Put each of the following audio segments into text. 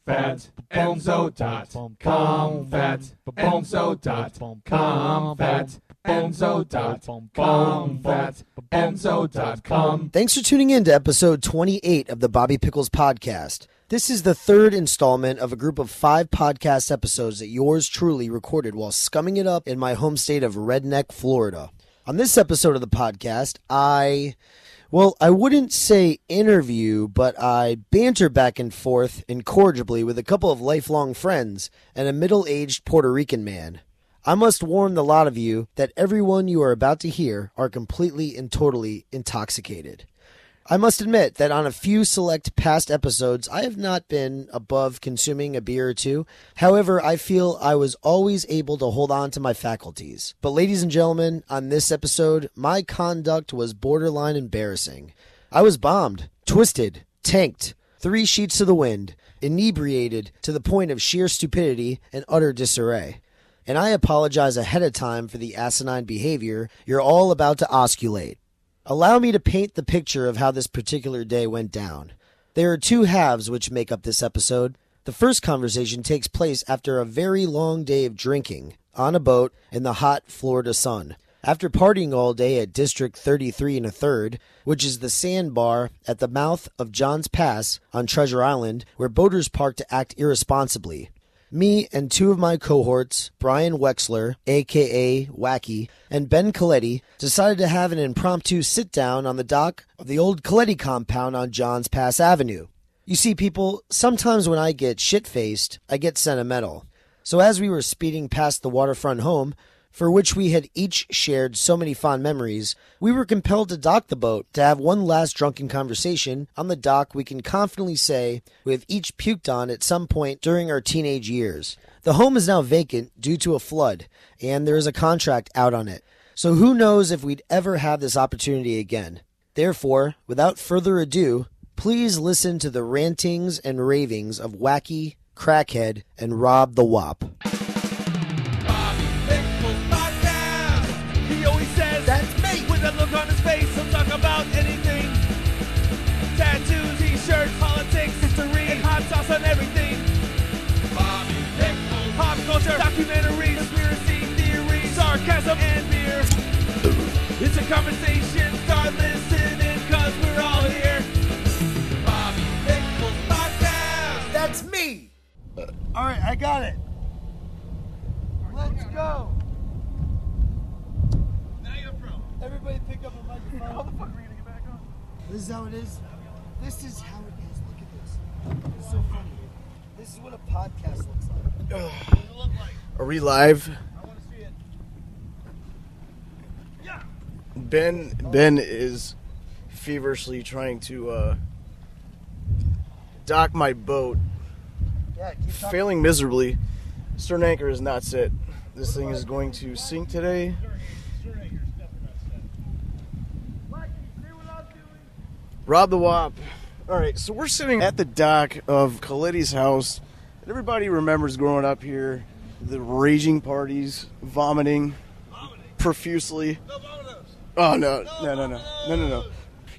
fatenzo.com, fatenzo.com, fatenzo.com, fatenzo.com. Thanks for tuning in to episode 28 of the Bobby Pickles podcast. This is the third installment of a group of 5 podcast episodes that yours truly recorded while scumming it up in my home state of Redneck, Florida. On this episode of the podcast, I wouldn't say interview, but I banter back and forth incorrigibly with a couple of lifelong friends and a middle-aged Puerto Rican man. I must warn the lot of you that everyone you are about to hear are completely and totally intoxicated. I must admit that on a few select past episodes, I have not been above consuming a beer or two. However, I feel I was always able to hold on to my faculties. But ladies and gentlemen, on this episode, my conduct was borderline embarrassing. I was bombed, twisted, tanked, 3 sheets to the wind, inebriated to the point of sheer stupidity and utter disarray. And I apologize ahead of time for the asinine behavior you're all about to osculate. Allow me to paint the picture of how this particular day went down. There are 2 halves which make up this episode. The first conversation takes place after a very long day of drinking, on a boat, in the hot Florida sun. After partying all day at District 33 1/3, which is the sandbar at the mouth of John's Pass on Treasure Island, where boaters park to act irresponsibly. Me and 2 of my cohorts, Brian Wechsler, a.k.a. Wacky, and Ben Coletti, decided to have an impromptu sit-down on the dock of the old Coletti Compound on John's Pass Avenue. You see, people, sometimes when I get shit-faced, I get sentimental. So as we were speeding past the waterfront home, for which we had each shared so many fond memories, we were compelled to dock the boat to have one last drunken conversation on the dock we can confidently say we have each puked on at some point during our teenage years. The home is now vacant due to a flood, and there is a contract out on it. So who knows if we'd ever have this opportunity again. Therefore, without further ado, please listen to the rantings and ravings of Wacky, Crackhead, and Rob the Wop. Look on his face, he'll talk about anything. Tattoos, t-shirts, politics, history, and hot sauce on everything. Bobby Pickles, pop culture, documentaries, conspiracy theories, sarcasm, and beer. It's a conversation, start listening, cause we're all here. Bobby Pickles Podcast. That's me! Alright, I got it. Let's go. Everybody pick up a microphone. How the fuck are we going to get back on? This is how it is. This is how it is. Look at this. It's so funny. This is what a podcast looks like. What does it look like? Are we live? I want to see it. Yeah. Ben is feverishly trying to dock my boat. Yeah, keep talking. Failing miserably. Stern anchor is not set. This thing is going to sink today. Rob the Wop. Alright, so we're sitting at the dock of Coletti's house. And everybody remembers growing up here, the raging parties, vomiting profusely. Oh, no.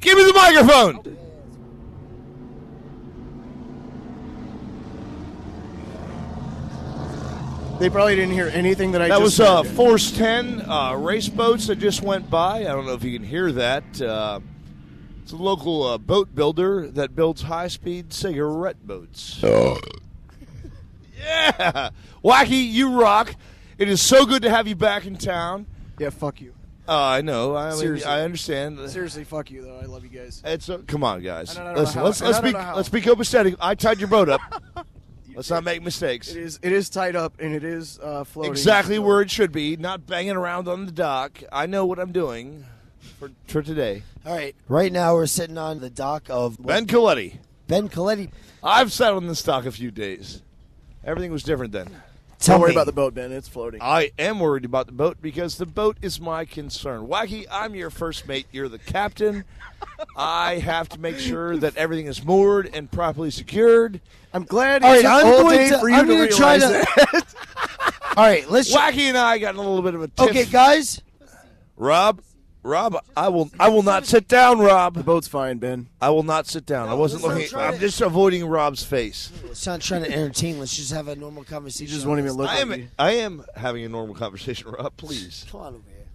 Give me the microphone! They probably didn't hear anything that I That just was said. Force 10 race boats that just went by. I don't know if you can hear that. It's a local boat builder that builds high-speed cigarette boats. Oh. Yeah! Wacky, you rock. It is so good to have you back in town. Yeah, fuck you. I know. I mean, Seriously. I understand. Seriously, fuck you, though. I love you guys. Come on, guys. I don't know Listen, how. let's be copacetic. I tied your boat up. Let's not make mistakes. It is tied up, and it is floating. Exactly where it should be, not banging around on the dock. I know what I'm doing for today. All right, right now we're sitting on the dock of Ben Coletti. Ben Coletti. I've sat on this dock a few days. Everything was different then. Don't worry about the boat, Ben. It's floating. I am worried about the boat because the boat is my concern. Wacky, I'm your first mate. You're the captain. I have to make sure that everything is moored and properly secured. I'm glad All it's right, all day for you to gonna realize that. All right, let's. Wacky and I got a little bit of a tiff. Okay, guys. Rob, Rob, I will not sit down, Rob. The boat's fine, Ben. I will not sit down. I wasn't looking. I'm just avoiding Rob's face. Let's not trying to entertain. Let's just have a normal conversation. You just won't even look at me. I am having a normal conversation, Rob. Please. Come on over here.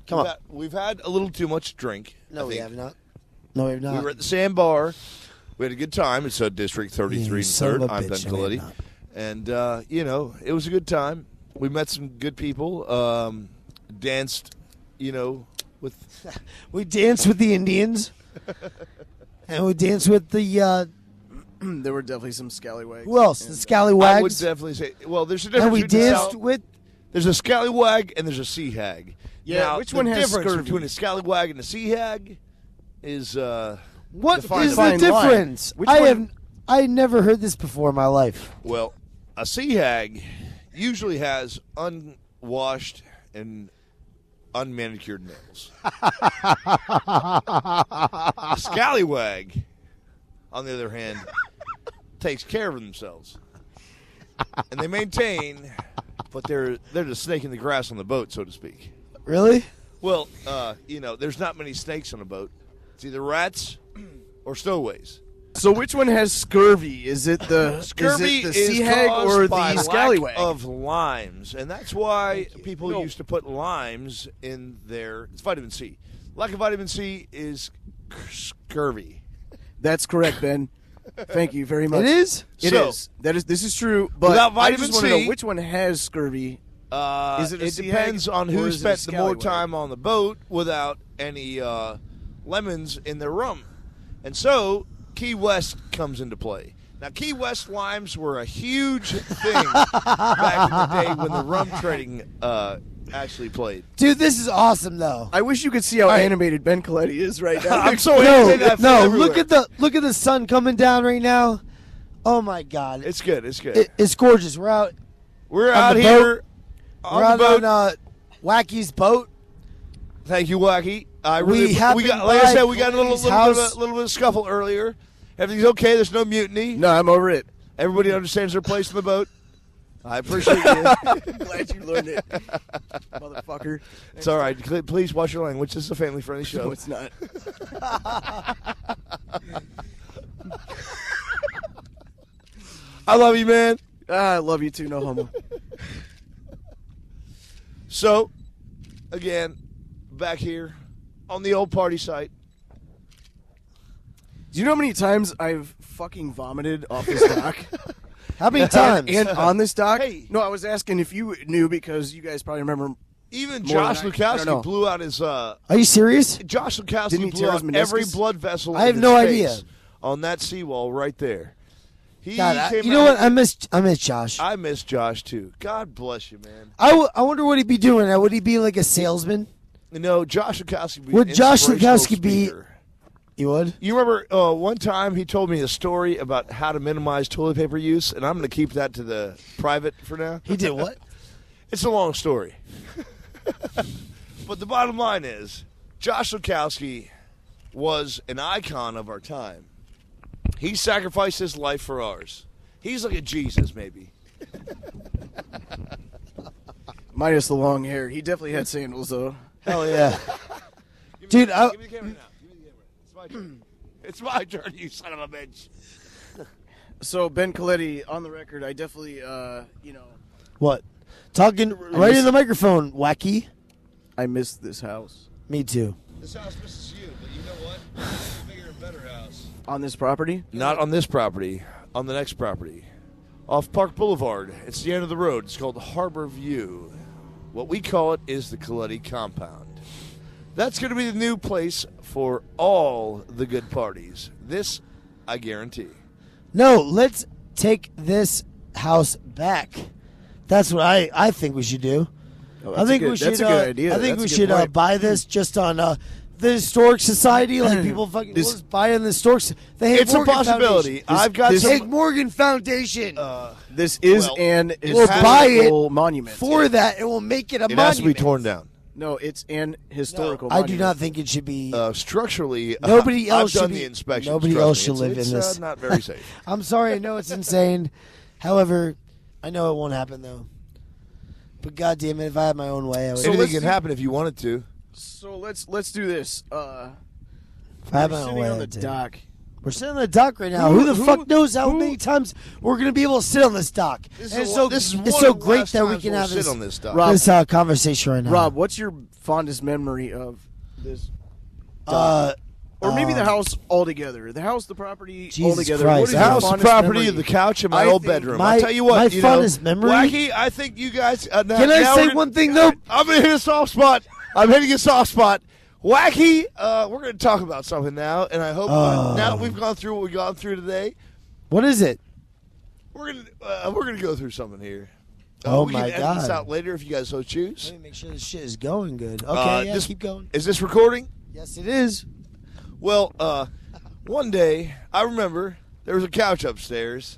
Come on. We've had a little too much drink. No, we have not. No, we have not. We were at the Sandbar. We had a good time. It's District 33 and 3rd. I'm Ben Coletti. And, it was a good time. We met some good people. Danced, with... We danced with the Indians. And we danced with the... There were definitely some scallywags. Who else? The scallywags? I would definitely say... Well, there's a difference. And we danced with... There's a scallywag and there's a sea hag. Yeah, now, which one has difference scurvy? between a scallywag and a sea hag is... What define is the the line. difference? Which I one- never heard this before in my life. Well, a sea hag usually has unwashed and unmanicured nails. A scallywag, on the other hand, takes care of themselves. And they maintain, but they're the snake in the grass on the boat, so to speak. Really? Well, there's not many snakes on a boat. It's either rats or stowaways. So which one has scurvy? Is it the Scurvy the is sea hag caused or by the lack scallywag? of limes, and that's why people used to put limes in their. It's vitamin C. Lack of vitamin C is scurvy. That's correct, Ben. Thank you very much. It is? It So- is. This is true. But Without I vitamin just want to know C- which one has scurvy. Is it a It sea depends hag, on or who is it a spent the more scallywag? time on the boat without any lemons in their rum, and so Key West comes into play. Now, Key West limes were a huge thing back in the day when the rum trading actually played. Dude, this is awesome, though. I wish you could see how animated Ben Coletti is right now. I'm so animated, I feel everywhere. look at the sun coming down right now. Oh my God, It's good. It's good. it's gorgeous. We're out. We're on out the here We're on out the boat. on Wacky's boat. Thank you, Wacky. We happened got, like I by said, we got a little Coletti's bit of scuffle earlier. Everything's okay. There's no mutiny. No, I'm over it. Everybody understands their place in the boat. I appreciate you. Glad you learned it, motherfucker. It's all right. Please watch your language. This is a family-friendly show. No, it's not. I love you, man. I love you too, no homo. So, again, back here on the old party site. Do you know how many times I've fucking vomited off this dock? How many times? And on this dock? Hey. No, I was asking if you knew because you guys probably remember. Even More Josh than I don't know. Lukowski blew out his. Are you serious? Josh Didn't he Lukowski blew tear out his every meniscus? blood vessel. I have in no his idea. face on that seawall right there. He God, came you know out- what? I miss Josh. I miss Josh too. God bless you, man. I wonder what he'd be doing. Would he be like a salesman? Josh Lukowski. Would Josh inspirational Lukowski be- speaker. You would? You remember one time he told me a story about how to minimize toilet paper use, and I'm going to keep that to the private for now. He did what? It's a long story. But the bottom line is, Josh Lukowski was an icon of our time. He sacrificed his life for ours. He's like a Jesus, maybe. Minus the long hair. He definitely had sandals, though. Hell yeah. Dude, Give me the camera now. Give me the camera. It's my turn. It's my turn, you son of a bitch. So, Ben Coletti, on the record, I definitely, what? Talking right in the microphone, Wacky. I miss this house. Me too. This house misses you, but you know what? It's a bigger and better house. On this property? Not on this property. On the next property. Off Park Boulevard. It's the end of the road. It's called Harbor View. What we call it is the Coletti Compound. That's going to be the new place for all the good parties. This, I guarantee. No, let's take this house back. That's what I think we should do. Oh, I think we should. That's a good idea. I think That's we a good should point. buy this just on the Historic Society. Like people fucking we'll just buy in the Historic. The Hank It's a Morgan possibility. Foundation. I've got Hank some. Morgan Foundation. This is Well, an we'll buy it historical monument. For that, it will make it a It monument. has to be torn down. No, it's an historical I monument. do not think it should be. Structurally, Nobody else I've done should the be- inspection. nobody else should live in this. Not very safe. I'm sorry. I know it's insane. However, I know it won't happen though. But goddamn it, if I had my own way, I would. Anything can happen if you wanted to. So let's do this. Five We're sitting on the dock. We're sitting on the dock right now. Who the fuck knows how many times we're going to be able to sit on this dock? This And is it's so great that we can have sit on this dock. Rob, this conversation right now. Rob, what's your fondest memory of this dock? Or maybe the house altogether. The house, the property Jesus altogether. Christ. What is The your house, the fondest property, memory? of the couch in my I old think bedroom. my- I'll tell you what. my you fondest know, memory- Wacky, I think you guys. Can I say one thing, though? I'm going to hit a soft spot. I'm hitting a soft spot. Wacky, we're going to talk about something now, and I hope now that we've gone through what we've gone through today, What is it? we're gonna go through something here. Oh, we my can edit this God. out later if you guys so choose. Let me make sure this shit is going good. Okay, this- keep going. Is this recording? Yes, it is. Well, one day I remember there was a couch upstairs.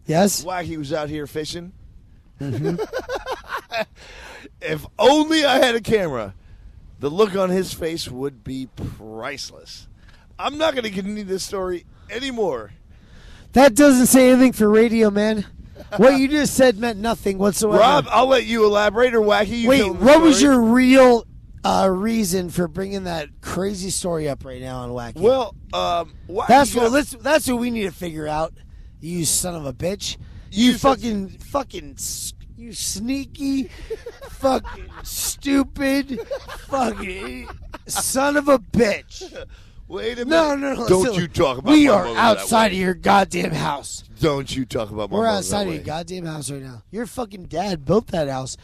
Yes? Wacky was out here fishing. Mm-hmm. If only I had a camera, the look on his face would be priceless. I'm not going to continue this story anymore. That doesn't say anything for radio, man. What you just said meant nothing whatsoever. Rob, I'll let you elaborate, or Wacky, you Wait, tell the what was story. your real reason for bringing that crazy story up right now on Wacky? Well, Wacky that's got- that's what we need to figure out. You son of a bitch. You fucking you sneaky, fucking stupid, fucking son of a bitch. Wait a No, minute. no, no. Don't listen. you talk about We my are mother that outside way. of your goddamn house. Don't you talk about my We're mother outside that of way. your goddamn house right now. Your fucking dad built that house.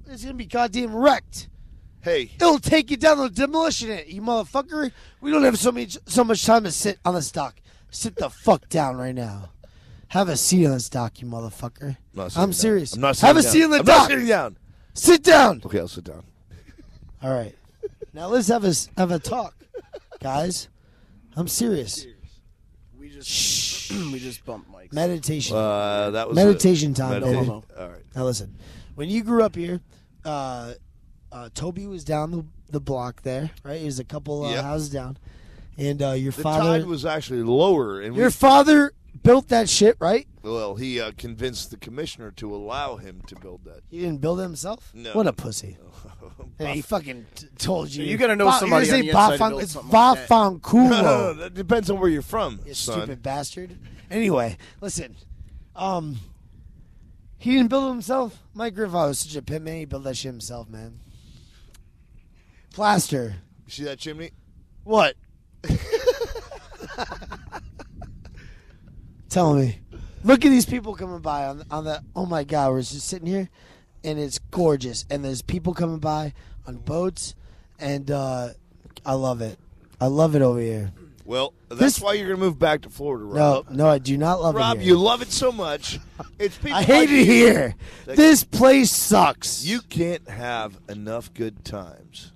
It's gonna be goddamn wrecked. Hey, It'll take you down the demolition it, you motherfucker. We don't have so much time to sit on this dock. Sit the fuck down right now. Have a seat on this dock, you motherfucker. I'm serious. I'm not Have a sitting seat on down. the I'm dock. not sitting down. Sit down. Okay, I'll sit down. All right. Now let's have a talk, guys. I'm serious. We just bumped mics. Meditation. That was Meditation time, baby. meditation. All right. Now listen, when you grew up here, Toby was down the block there, right? He was a couple Yep. houses down, and your The father, tide was actually lower, and your father built that shit, right? well, he convinced the commissioner to allow him to build that. He didn't build it himself. No. What a pussy! And he fucking told you. You gotta know somebody You're on gonna the say inside to build it's something like that. Vafanculo. No, that depends on where you're from, You son. stupid bastard. Anyway, listen. He didn't build it himself. My grandfather was such a pimp, man. He built that shit himself, man. Plaster. You see that chimney? What? Tell me. Look at these people coming by on the. Oh my God, we're just sitting here, and it's gorgeous. And there's people coming by on boats, and I love it. I love it over here. Well, that's This- why you're going to move back to Florida, Rob. No, I do not love Rob, it here. you love it so much. It's people I hate like it you here. that- This place sucks. You can't have enough good times.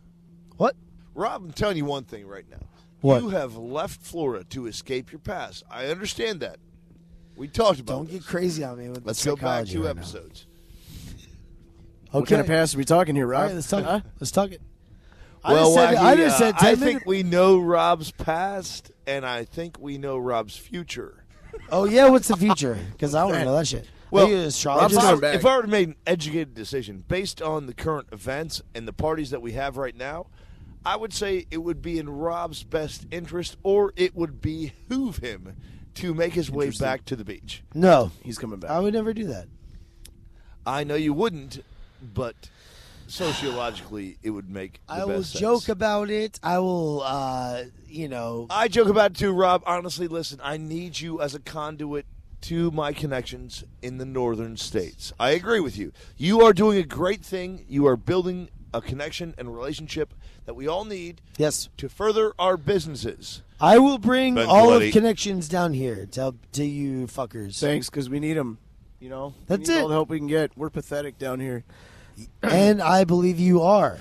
What? Rob, I'm telling you one thing right now. What? You have left Florida to escape your past. I understand that. We talked about Don't this. get crazy on me with Let's the go back psychology 2 right now. episodes. Okay. What kind of past are we talking here, Rob? All right, let's talk. Huh? Let's talk it. Well, I Wacky, just said 10 I minutes. think we know Rob's past, and I think we know Rob's future. Oh yeah, what's the future? Because I want to know that shit. Well, Are you an astrologist? Rob's coming back. If I were to make an educated decision based on the current events and the parties that we have right now, I would say it would be in Rob's best interest, or it would behoove him to make his way Interesting. back to the beach. No, He's coming back. I would never do that. I know you wouldn't, but sociologically, it would make the I will best joke sense. about it. I will, I joke about it too, Rob. Honestly, listen, I need you as a conduit to my connections in the northern states. I agree with you. You are doing a great thing. You are building a connection and relationship that we all need yes, to further our businesses. I will bring Ben all Coletti. of connections down here to you fuckers. Thanks, because we need them. You know, That's we need it. all the help we can get. We're pathetic down here. And I believe you are.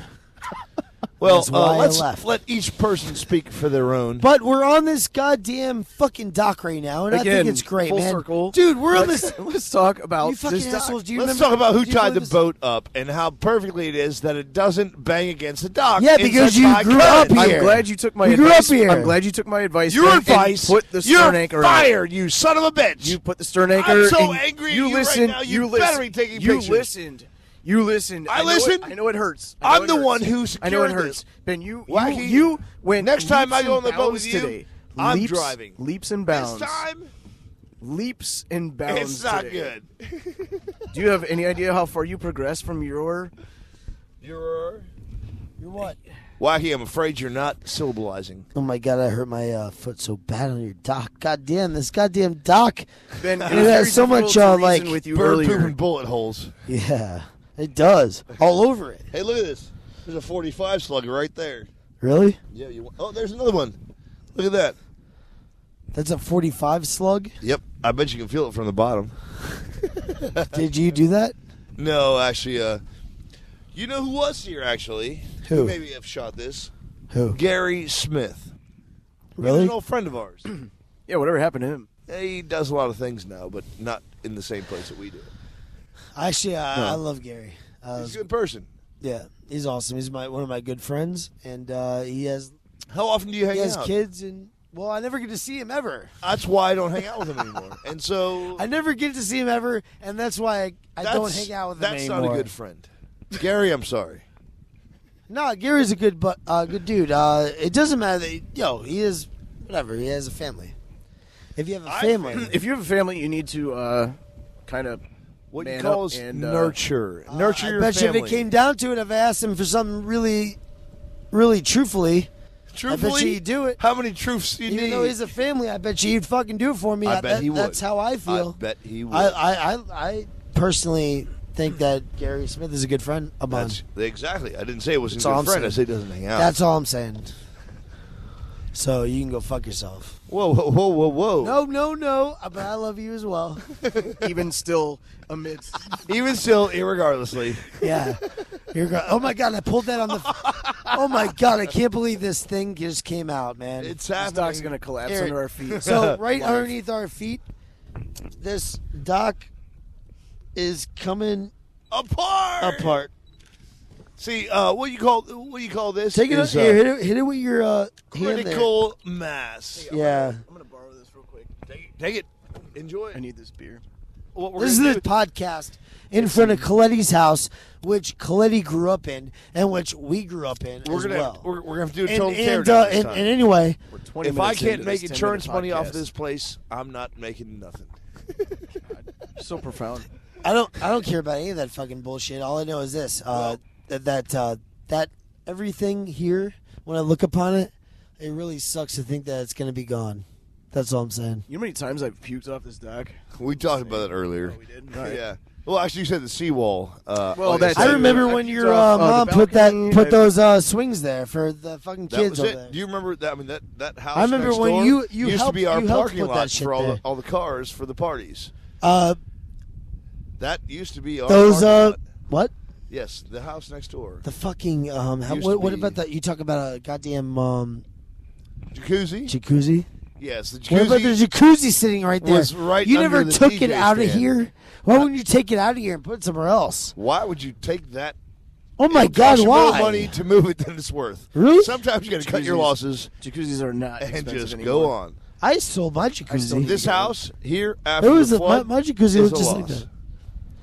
Well, That's why I let's left. let each person speak for their own. But we're on this goddamn fucking dock right now, and I Again, think it's great, full man. circle. Dude, we're on this. Let's talk about You fucking this dock. assholes. Do you Let's remember? talk about who do you tied remember the this? boat up and how perfectly it is that it doesn't bang against the dock. Yeah, in because such you high grew up current. here. I'm glad you took my We grew advice. up here. I'm glad you took my advice. Your and advice. Put the You're stern anchor out. fired, you son of a bitch. You put the stern anchor. I'm so and angry at you you right listened, now. You listened, better be taking you pictures. listened. You listen. I listen. I know it hurts. I'm the one who I know it secured hurts. this. Ben, you Wacky, went next time I leaps go on the and boat bounds with you, today. I'm Leaps- driving. Leaps and bounds. This time, Leaps and bounds. it's not today. good. Do you have any idea how far you progressed from your? You're what? Wacky, I'm afraid you're not syllabalizing. Oh my god, I hurt my foot so bad on your dock. God damn, this goddamn dock. Ben, it It was has very so much, difficult to like, reason with you Bird earlier. pooping bullet holes. Yeah, it does. All over it. Hey, look at this. There's a 45 slugger right there. Really? Yeah. Oh, there's another one. Look at that. That's a 45 slug? Yep. I bet you can feel it from the bottom. Did you do that? No, actually, you know who was here, actually? Who? Maybe have shot this. Who? Gary Smith. He was Really? an old friend of ours. Yeah, whatever happened to him? He does a lot of things now, but not in the same place that we do. Actually, I love Gary. He's a good person. Yeah, he's awesome. He's one of my good friends, and he has How often do you hang out? kids, and well, I never get to see him ever. That's why I don't hang out with him anymore. And so I never get to see him ever, and that's why I don't hang out with him that's anymore. not a good friend. Gary, I'm sorry. No, Gary's a good dude. It doesn't matter that he is whatever. He has a family. If you have a family, If you have a family, you need to kind of What you man call up is and nurture. Nurture your I bet you family. if it came down to it, if I asked him for something really, really truthfully, Truthfully, I bet you he'd do it. How many truths do you Even need? though he's a family, I bet you he'd fucking do it for me. I bet he would. That's how I feel. I bet he would. I personally think that Gary Smith is a good friend of mine. Exactly. I didn't say it was a That's all good I'm friend. I saying. said he doesn't hang out. That's all I'm saying. So you can go fuck yourself. Whoa, whoa, whoa, whoa, whoa. No. But I love you as well. even still amidst. Even still, irregardlessly. Yeah. Oh my god, I pulled that on the. Oh my god, I can't believe this thing just came out, man. It's This happening. dock's gonna collapse Here. under our feet. So right underneath our feet, this dock is coming apart. See, what you call this? Take it. is, Here, hit it with your hand there. critical mass. Yeah. I'm gonna borrow this real quick. Take it. Enjoy it. I need this beer. What we're This is gonna the do- podcast in front of Coletti's house, which Coletti grew up in, and which we grew up in We're as gonna well. we're gonna have to do a and, total and, teardown this and, time. and anyway, We're 20 If I minutes can't into make this insurance 10-minute money off podcast. this place, I'm not making nothing. So profound. I don't care about any of that fucking bullshit. All I know is this: that everything here, when I look upon it, it really sucks to think that it's gonna be gone. That's all I'm saying. You know how many times I've puked off this dock? We talked about that earlier. Oh, we did? All right. Yeah. Well, actually, you said the seawall. Well, that's- I So, remember I when puked your off, the mom put balcony. those swings there for the fucking that kids was over it. there. Do you remember that? I mean, that house. I remember next when door you used helped, to be our you helped parking put lot that shit for there. all the cars for the parties. That used to be our Those parking lot. what? Yes, the house next door. The fucking Used what to be- about that? You talk about a goddamn Jacuzzi. jacuzzi. Yes, the What about the jacuzzi. jacuzzi sitting right there? was right you under never the took DJ it out of stand. here. Why wouldn't you take it out of here and put it somewhere else? Why would you take that? Oh my It'll God! cost you Why? more money to move it than it's worth. Really? Sometimes you got to cut your Jacuzzis. losses Jacuzzis are not and expensive just anymore. go on. I sold my still jacuzzi. need This house here It after was the my flood jacuzzi is was a just like loss. that.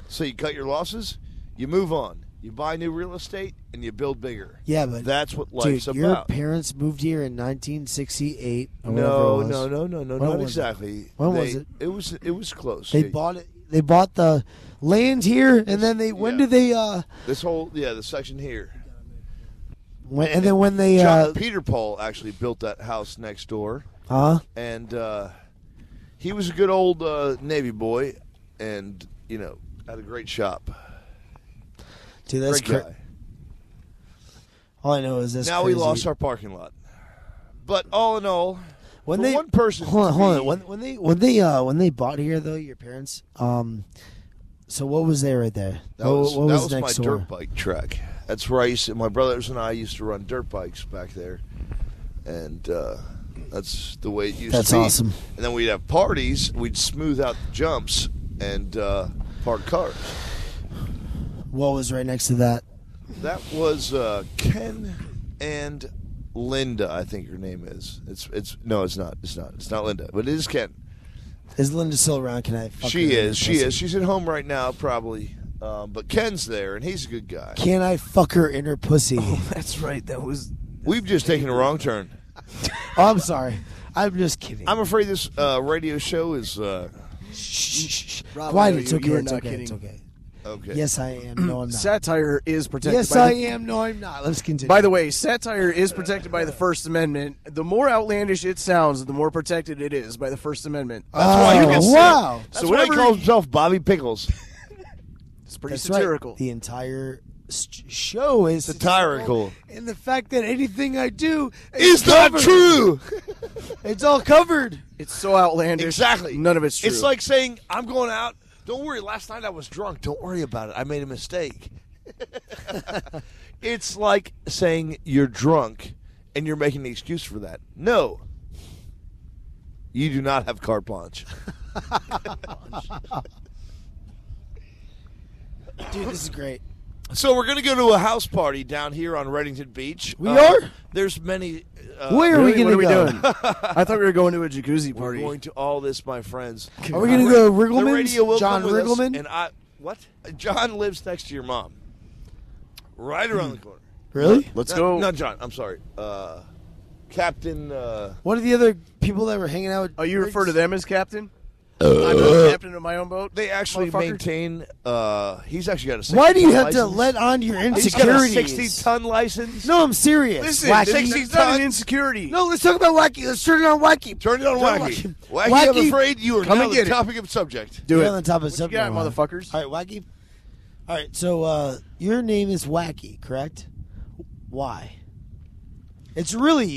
So you cut your losses, you move on, you buy new real estate, and you build bigger. Yeah, but That's what dude, life's your about. parents moved here in 1968. Or No, whatever it was. no, When not was it? exactly. When was it? It was close. They Yeah. bought it. They bought the land here, and then they. When Yeah. did they? the section here. When they. John Peter Paul actually built that house next door, and he was a good old Navy boy, and had a great shop. Dude, that's Great guy. All I know is this. Now crazy. we lost our parking lot, but all in all, When for they one person. hold to on. be- When they bought here though, your parents. So what was there right there? That was, what that was was next my door? dirt bike track. That's where my brothers and I used to run dirt bikes back there, and that's the way it used That's to be. awesome. And then we'd have parties. We'd smooth out the jumps and park cars. What was right next to that? That was Ken and Linda. I think her name is. It's not. It's not Linda, but it is Ken. Is Linda still around? Can I? Fuck She her? is. She is. She's at home right now, probably. But Ken's there, and he's a good guy. Can I fuck her in her pussy? That's right. We've just taken a wrong turn. Oh, I'm sorry. I'm just kidding. I'm afraid this radio show is... Shh. Rob, Quiet. no, It's you- okay. you're It's not okay. kidding. It's okay. Okay. Yes, I am. No, I'm not. Satire is protected. Yes, by I am. No, I'm not. Let's continue. By the way, satire is protected by the First Amendment. The more outlandish it sounds, the more protected it is by the First Amendment. That's why you can say- wow. That's why he calls himself Bobby Pickles. It's pretty That's satirical. right. The entire show is Satirical. and the fact that anything I do Is not true. It's all covered. It's so outlandish. Exactly. None of it's true. It's like saying, I'm going out. Don't worry, last night I was drunk. Don't worry about it. I made a mistake. It's like saying you're drunk and you're making an excuse for that. No. You do not have carte blanche. Dude, this is great. So we're going to go to a house party down here on Reddington Beach. We are? There's many. Where are we Really? going to What go? are we doing? I thought we were going to a jacuzzi We're party. going to all this, my friends. Are we going to go to The radio will Riggleman's? John come with us, Riggleman? and what? John lives next to your mom. Right around the corner. Really? Let's go. No, John. I'm sorry. Captain. What are the other people that were hanging out with Oh, you refer to Riggs? them as captain? I'm the captain of my own boat? They actually Motherfucker. maintain. He's actually got a 60-ton Why do you have to license. let on your He's got a insecurities? 60-ton license. No, I'm serious. Listen, Wacky. that's 60 not an ton. insecurity. No, let's talk about Wacky. Let's turn it on Wacky. Turn it on Wacky. Wacky, I'm Wacky. afraid you are Come now and the get it. topic of subject. Do You're it. on the top of What you something. got, motherfuckers? All right, Wacky. All right, so your name is Wacky, correct? Why? It's Brian.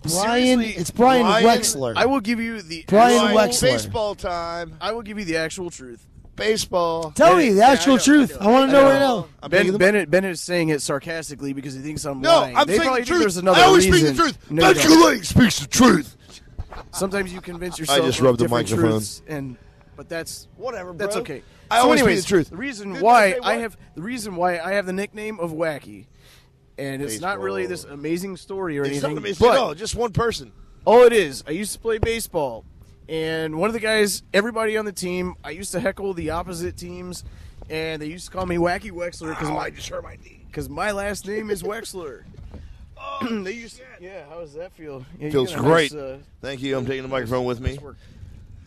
Seriously, It's Brian Brian- Wechsler. I will give you the Brian actual, Wechsler. Baseball time. I will give you the actual truth. Baseball. Tell me the Yeah, actual I know, truth. I know. I want to know right now. I'm taking the- Ben is saying it sarcastically because he thinks I'm No, lying. I'm They saying probably the think truth. there's another I always reason. speak the truth. No, you Ben don't. Coletti speaks the truth. Sometimes you convince yourself. just of rubbed the different microphone. truths, but that's Whatever, bro. that's okay. I So always speak anyways, the truth. The reason Didn't why I say what? the reason why I have the nickname of Wacky, and it's not really this amazing story or It's anything. not amazing but at all. Just one person. all it is, I used to play baseball, and one of the guys, everybody on the team, I used to heckle the opposite teams, and they used to call me Wacky Wechsler I just hurt my knee. because my last name is Wechsler. They used, yeah. How does that feel? Yeah, you Feels got a great. nice, Thank you. I'm taking the microphone with me. nice work.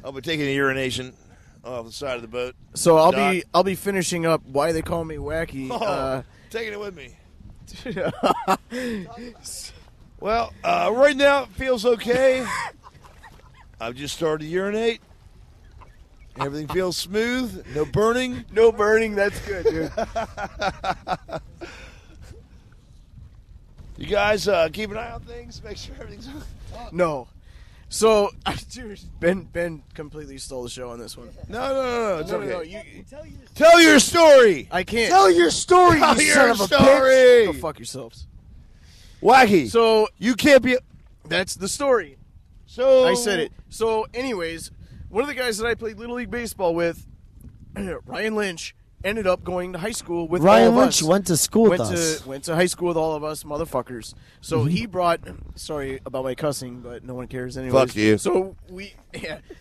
I'll be taking a urination off the side of the boat. So Doc. I'll be finishing up why they call me Wacky. Taking it with me. Well, right now it feels okay. I've just started to urinate. Everything feels smooth. No burning. No burning. That's good, dude. You guys keep an eye on things. Make sure everything's. No. So, dude, Ben completely stole the show on this one. No. It's okay. No, you, Tell your story. I can't. Tell your story, Tell you your son of a story. bitch. Go fuck yourselves. Wacky. So You can't be. that's the story. So I said it. So, anyways, one of the guys that I played Little League Baseball with, Ryan Lynch, ended up going to high school with all Ryan of Lynch us. went to school with went us. went to high school with all of us motherfuckers. So he brought. Sorry about my cussing, but no one cares anyway. Fuck you. So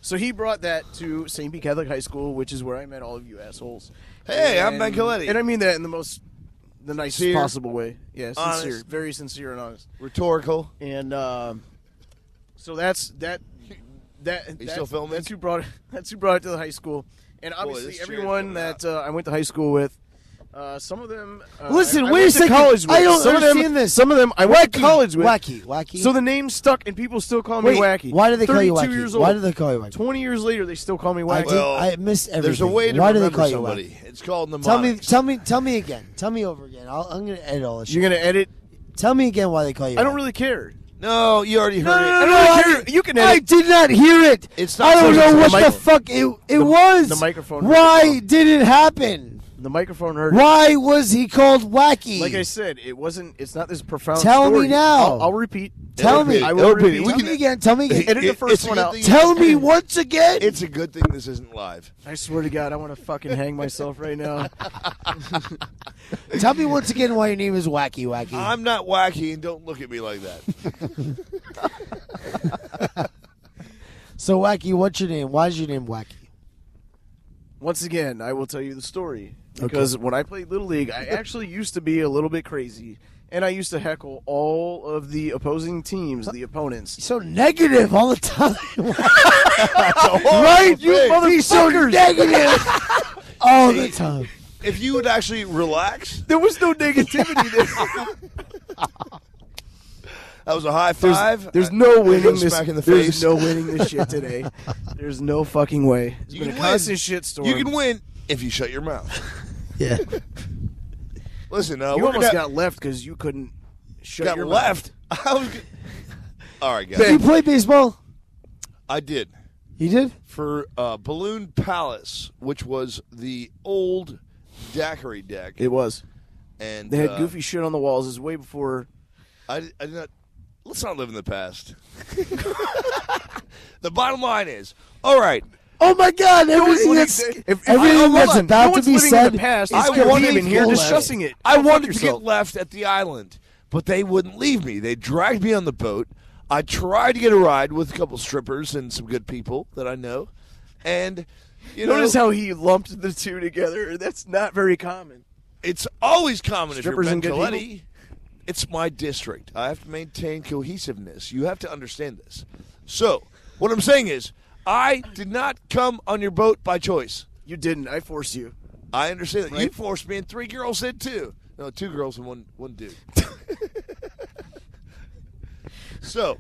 So he brought that to St. Pete Catholic High School, which is where I met all of you assholes. Hey, I'm And- Ben Coletti. and I mean that in the nicest Sincere. possible way. Yeah, Honest. sincere, very sincere and honest. Rhetorical. And so that's that. You still filming? That's who brought it to the high school. And Boy, obviously, this chair's everyone coming that out. I went to high school with, some of them. Listen, I wait a went to second. college with. I don't Some of them- understand this. Some of them I went to college with. Wacky. So the name stuck, and people still call me Wait, Wacky. why do they call you 32 Wacky? Years old. Why do they call you Wacky? 20 years later, they still call me I, Wacky. did, Well, I missed everything. There's a way to Why do they remember call you somebody. Wacky? It's called mnemonics. Tell me again. Tell me over again. I'm gonna edit all this shit. You're gonna edit? Tell me again why they call you. I don't Wacky. really care. No, you already heard No, it. no, no, I no, don't I- care. You can I edit. did not hear it. It's not I don't so- know the what mic- the fuck it was. the microphone Why heard it. did it happen? The microphone heard. it. Why was he called Wacky? Like I said, it wasn't. It's not this profound. Tell me story. now. I'll repeat. Tell me. I will repeat. Tell me again. Tell me again. Edit the first It's a one good out. thing- Tell me once again. It's a good thing this isn't live. I swear to God, I want to fucking hang myself right now. Tell me once again why your name is Wacky. I'm not wacky, and don't look at me like that. So Wacky, what's your name? Why is your name Wacky? Once again, I will tell you the story. Because when I played Little League, I actually used to be a little bit crazy. And I used to heckle all of the opposing teams, the opponents. So negative all the time. Right, you He's so motherfuckers! negative all the time. If you would actually relax, There was no negativity there. that was a high five. There's no winning this. Smack in the There's face. no winning this shit today. There's no fucking way. It's You been a can win. constant shitstorm. You can win if you shut your mouth. Yeah. Listen, You we're almost gonna got left because you couldn't shut got your left. I was. All right, Did guys. you play baseball? I did You did? for Balloon Palace, which was the old daiquiri deck, It was. and They had goofy shit on the walls. This is way before. I did not. Let's not live in the past. The bottom line is, all right. Oh my God! Everything that's everything that's about to be said past, is I I wanted wanted in to here go discussing it. I Go wanted fuck to yourself. get left at the island, but they wouldn't leave me. They dragged me on the boat. I tried to get a ride with a couple strippers and some good people that I know, and you Notice know how he lumped the two together. That's not very common. it's always common Strippers if and you're good Ben people? Coletti. It's my district. I have to maintain cohesiveness. You have to understand this. So what I'm saying is, I did not come on your boat by choice. You didn't. I forced you. I understand that. You Right. forced me, and 3 girls did too. No, 2 girls and one dude. So,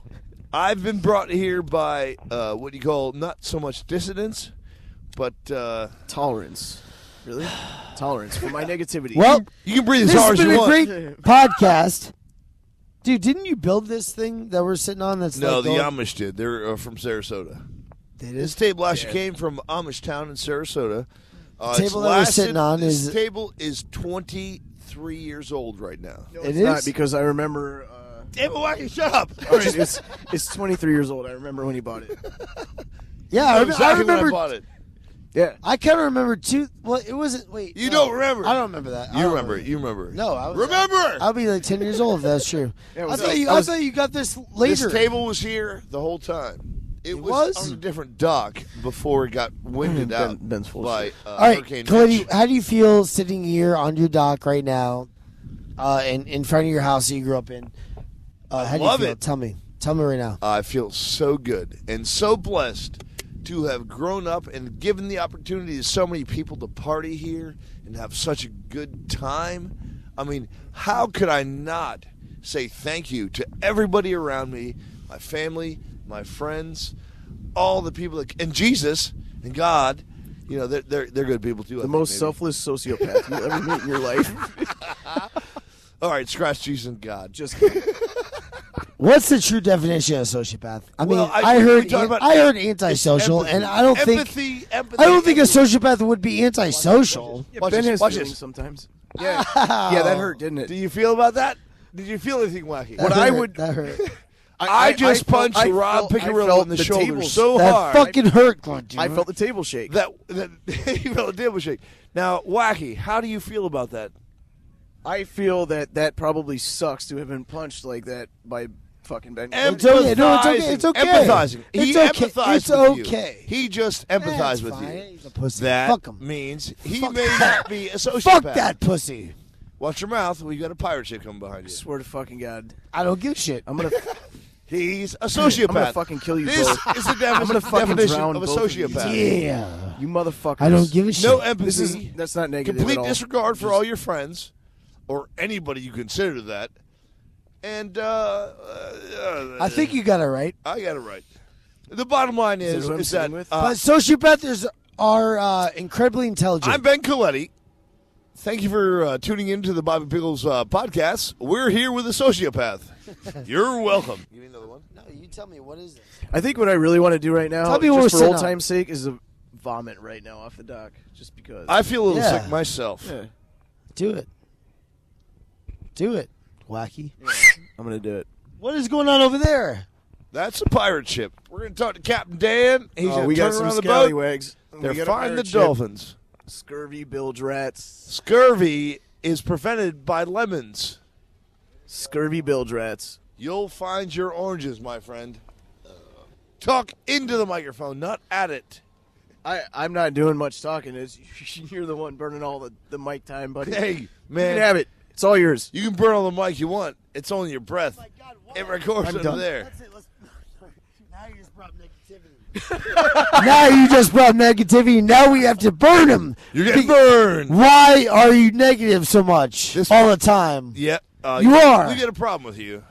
I've been brought here by what you call not so much dissidence, but Tolerance. Really? Tolerance for my negativity. well. you can breathe as This hard has as been you a want. great podcast, dude. Didn't you build this thing that we're sitting on? That's No, like the going- Amish did. They're from Sarasota. They This did? table actually came from Amish town in Sarasota. The It's table that we're lasted- sitting on this is- table is 23 years old right now. No, It it's not is? because I remember. Damn it, Wacky, shut up! All right, it's 23 years old. I remember when he bought it. Yeah, I I, know I exactly when I remember. bought it. Yeah. I kind of remember too. Well, it wasn't. Wait, You no. don't remember. I don't remember that. I You don't remember it. You remember it. No, I was. Remember! I'll be like 10 years old if that's true. Yeah, it I was- thought you. I I was- thought you got this later. This table was here the whole time. It was? on a different dock before it got winded out Ben's full by shit. All right, Hurricane Coletti, Mitch. how do you feel sitting here on your dock right now, in front of your house that you grew up in? How do love you feel? it. Tell me right now. I feel so good and so blessed to have grown up and given the opportunity to so many people to party here and have such a good time. I mean, how could I not say thank you to everybody around me, my family, my friends, all the people that, and Jesus and God. You know, they're good people too. I The think, most maybe. selfless sociopath you ever meet in your life. All right, scratch Jesus and God. Just kidding. What's the true definition of sociopath? I mean, Well, I we heard talked about I heard antisocial, empathy. and I don't Empathy. I don't think a sociopath would be antisocial. Yeah, Watch Ben this, has watch feelings this. sometimes. Yeah. Yeah, that hurt, didn't Do it? you feel about that? Did you feel anything wacky? What That I hurt, would- that hurt. I just felt- punched I Rob felt- I Piccarillo felt in the the shoulder tables- so That hard fucking hurt, Clint. I felt the table shake. that he felt a table shake. Now, Wacky, how do you feel about that? I feel that probably sucks to have been punched like that by fucking Ben. It's okay. No, it's okay. It's okay. Empathizing. He It's okay. empathized It's with you. okay. He just Yeah, empathized it's with fine. you. He's a pussy. That Fuck him. means he Fuck may that. not be a sociopath. Fuck that pussy. Watch your mouth. We got a pirate ship coming behind I you. swear to fucking God. I don't give a shit. I'm gonna He's a sociopath. I'm gonna fucking kill you This both. is the I'm gonna fucking definition drown of a both of you. sociopath. Yeah. You motherfuckers. I don't give a shit. No empathy. This is that's not negative Complete at all. disregard for all your friends or anybody you consider that. And I think you got it right. I got it right. The bottom line Is is, that who I'm is that sitting with? But sociopaths are incredibly intelligent. I'm Ben Coletti. Thank you for tuning in to the Bobby Pickles podcast. We're here with a sociopath. You're welcome. You need another one? No, you tell me, what is this? I think what I really want to do right now, Tell me what just we're for old sitting on. time's sake, is a vomit right now off the dock, just because. I feel a little Yeah. sick myself. yeah, Do it. Do it, Wacky. I'm gonna do it. What is going on over there? That's a pirate ship. We're going to talk to Captain Dan. He's going we to got turn some around the boat. scallywags. They're We got a fighting the pirate ship. dolphins. Scurvy bilge rats. Scurvy is prevented by lemons. Scurvy bilge rats. You'll find your oranges, my friend. Talk into the microphone, not at it. I'm not doing much talking. You're the one burning all the mic time, buddy. Hey, You man. can have it. It's all yours. You can burn all the mic you want. It's only your breath. Oh my God, what? It records I'm over done. there. That's it. Now you just brought negativity. Now you just brought negativity. Now we have to burn him. You're getting burned. Why are you negative so much all the time? Yep. You are. We get a problem with you.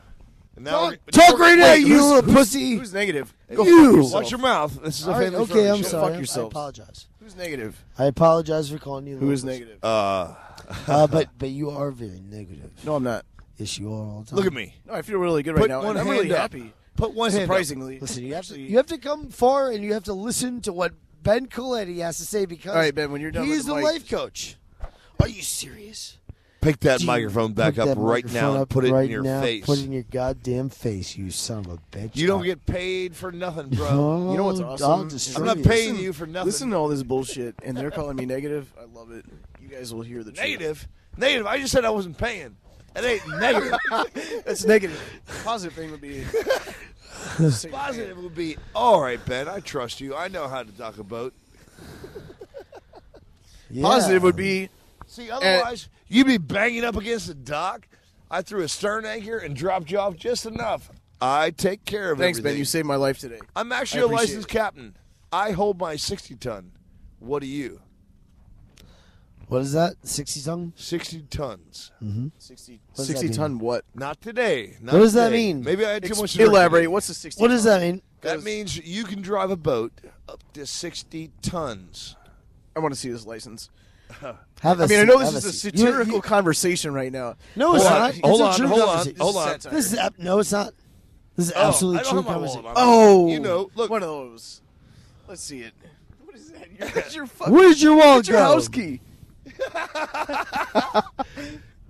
And now Talk right now, you little who's- pussy. Who's negative? You. Go fuck yourself. Watch your mouth. This is a All right, family okay, friendly I'm show. sorry. Fuck I yourselves. apologize. Who's negative? I apologize for calling you. Who is little negative? pussy. But you are very negative. No, I'm not. Yes, you are all the time. Look at me. No, I feel really good right Put now. one and I'm hand really up. happy. Put one hand up. Surprisingly. Listen, you Actually, have to come far and you have to listen to what Ben Coletti has to say because All right, Ben, when you're done he's with the the mic. life coach. Are you serious? Pick that Dude, microphone back pick up that right microphone now and up put it right in your now. face. Put it in your goddamn face, you son of a bitch. You don't get paid for nothing, bro. Oh, You know what's I'll awesome? destroy I'm not you. paying you for nothing. Listen to all this bullshit, and they're calling me negative. I love it. You guys will hear the truth. Negative. I just said I wasn't paying. It ain't negative. That's negative. Positive thing would be. Positive would be, all right, Ben, I trust you. I know how to dock a boat. Yeah. Positive would be. See, otherwise, you'd be banging up against the dock. I threw a stern anchor and dropped you off just enough. I take care of Thanks, everything. Ben. You saved my life today. I'm actually I a appreciate licensed it. captain. I hold my 60-ton. What do you? What is that? 60 something? 60 tons. 60 What does that mean? ton what? Not today. Not What does that today. mean? Maybe I had too much to drink Elaborate. today. What's the 60 What does that mean? That means you can drive a boat up to 60 tons. I want to see this license. Have a I mean, I seat, know have this a is a seat. satirical conversation right now. No, it's Hold on, not. It's hold a on, true hold on, conversation. hold on. This is no, it's not. This is Oh, absolutely I don't true have my wallet conversation. on me. Oh, You know, look. one of those. Let's see it. What is that? Where's your fucking? Where's your wallet Where's your go? house key?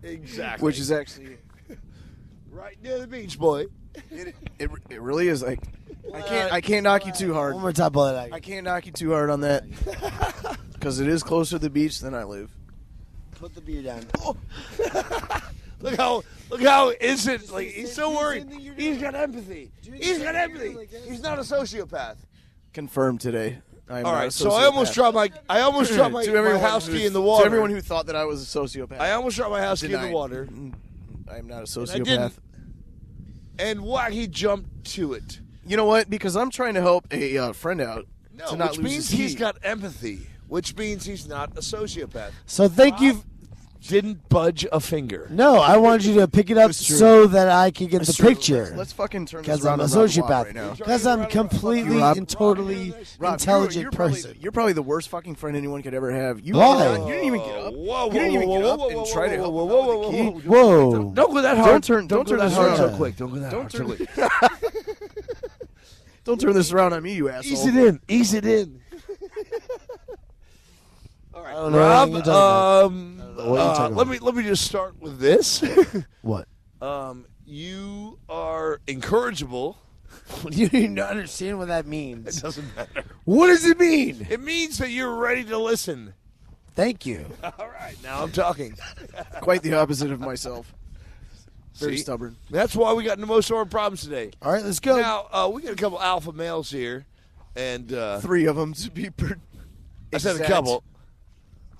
Exactly. Which is actually. right near the beach, boy. It really is like. I can't knock you too hard. One more time, pull it out. I can't knock you too hard on that. Because it is closer to the beach than I live. Put the beer down. Look how innocent. Like he's so worried. He's got empathy. He's got empathy. He's not a sociopath. Confirmed today. I am All not a right, so I almost sociopath. dropped my To everyone house who- key in the water. To everyone who thought that I was a sociopath. I almost dropped my house key in the Denied. water, I am not a I sociopath. didn't. And Wacky jumped to it. You know what? Because I'm trying to help a friend out No, to not which lose means his he's key. got empathy, which means he's not a sociopath. So thank you. Didn't budge a finger. No, I wanted you to pick it up It's true. so that I could get It's the true. picture. Let's fucking turn this Because I'm around a and Rob Wop sociopath. right now. Because I'm completely Rob- and totally Rob, intelligent you're person. You're probably the worst fucking friend anyone could ever have. You Why? You didn't even get up. Whoa, You didn't even get up and try to help him out with the key. Whoa. Don't go that hard. Don't go turn that this hard around. so quick. Don't go that Don't hard so turn- quick. Don't turn this around on me, you asshole. Ease it in. Ease it in. All right, I don't know Rob. what you're talking what you're talking Let me just start with this. What? You are incorrigible. You don't understand what that It means. doesn't matter. What does it mean? It means that you're ready to listen. Thank you. All right, now I'm talking. Quite the opposite of myself. Very See? stubborn. That's why we got into most of our problems today. All right, let's go. Now we got a couple alpha males here, and 3 of them to be I said a exact. couple.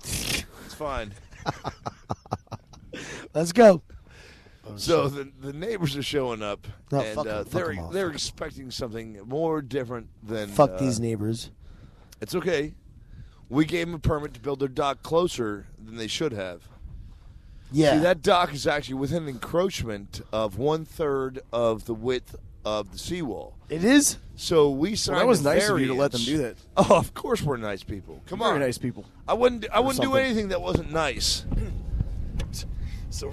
It's fine. Let's go. So the neighbors are showing up, No, and fuck 'em, fuck 'em all, they're fuck 'em. expecting something more different than Fuck these neighbors. It's okay. We gave them a permit to build their dock closer than they should have. Yeah. See, that dock is actually within encroachment of 1/3 of the width of the seawall. It is? So we signed. Well, that was a nice of you to let them variance. do that. Oh, of course we're nice people. Come Very on, nice people. I wouldn't do something. anything that wasn't nice, So,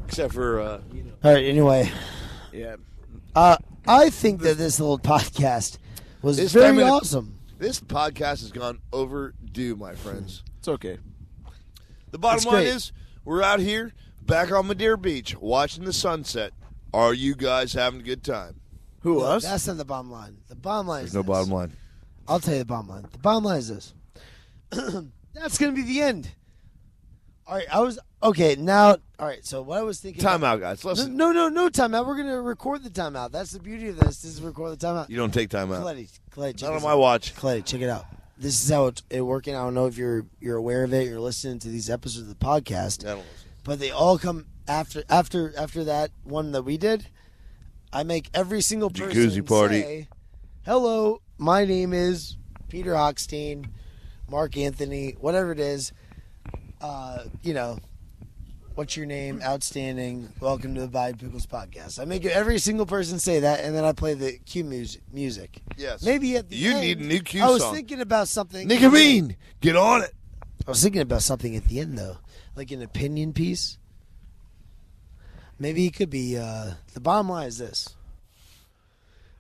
except for All right, anyway. yeah. I think that this little podcast was This very time in a- awesome. this podcast has gone overdue, my friends. It's okay. The bottom That's line great. is we're out here back on Madeira Beach watching the sunset. Are you guys having a good time? Who, No, us? That's not the bottom line. The bottom line is There's no this. bottom line. I'll tell you the bottom line. The bottom line is this. That's going to be the end. All right, okay, now, all right, so what I was thinking. Time out, guys. Listen. No timeout. We're going to record the timeout. That's the beauty of this. This is record the timeout. You don't take time out. Coletti, check Not on this my out. watch. Coletti, check it out. this is how it's working. I don't know if you're aware of it. You're listening to these episodes of the podcast, I don't listen. but they all come after that one that we did. I make every single person Jacuzzi party. say, "Hello, my name is Peter Hochstein, Mark Anthony, whatever it is. What's your name? Outstanding. Welcome to the Bobby Pickles podcast." I make every single person say that, and then I play the cue music. Yes. Maybe at the You end, need a new cue I was song. thinking about something. Nickamine, get on it. I was thinking about something at the end, though, like an opinion piece. Maybe it could be. The bottom line is this.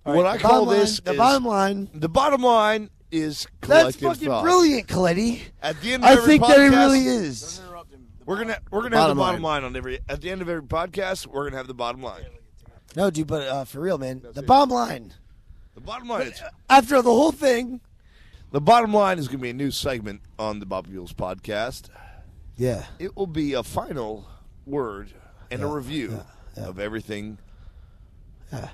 All What right, I call this the is- bottom line. The bottom line is That's collective fucking thought. brilliant, Coletti. At the end of I every think podcast, that it really is. We're gonna have the Bottom bottom line on every. At the end of every podcast, we're gonna have the bottom line. No, dude, but for real, man. The it. bottom line. The bottom line is After the whole thing. the bottom line is gonna be a new segment on the Bobby Pickles podcast. Yeah. It will be a final word and a review yeah. of everything. Yeah.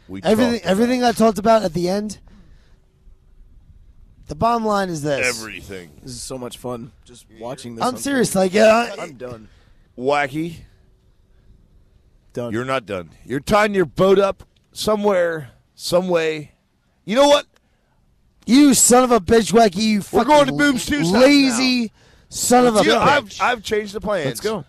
We Everything, talked about. everything I talked about at the end. The bottom line is this. Everything. This is so much fun. Just watching this. I'm unfold. serious. Like, I'm done. Wacky, Done. you're not done. You're tying your boat up somewhere, some way. You know what? you son of a bitch, Wacky. You We're fucking going to Boobs 2's house lazy son of a You know, bitch. I've changed the plans. Let's go.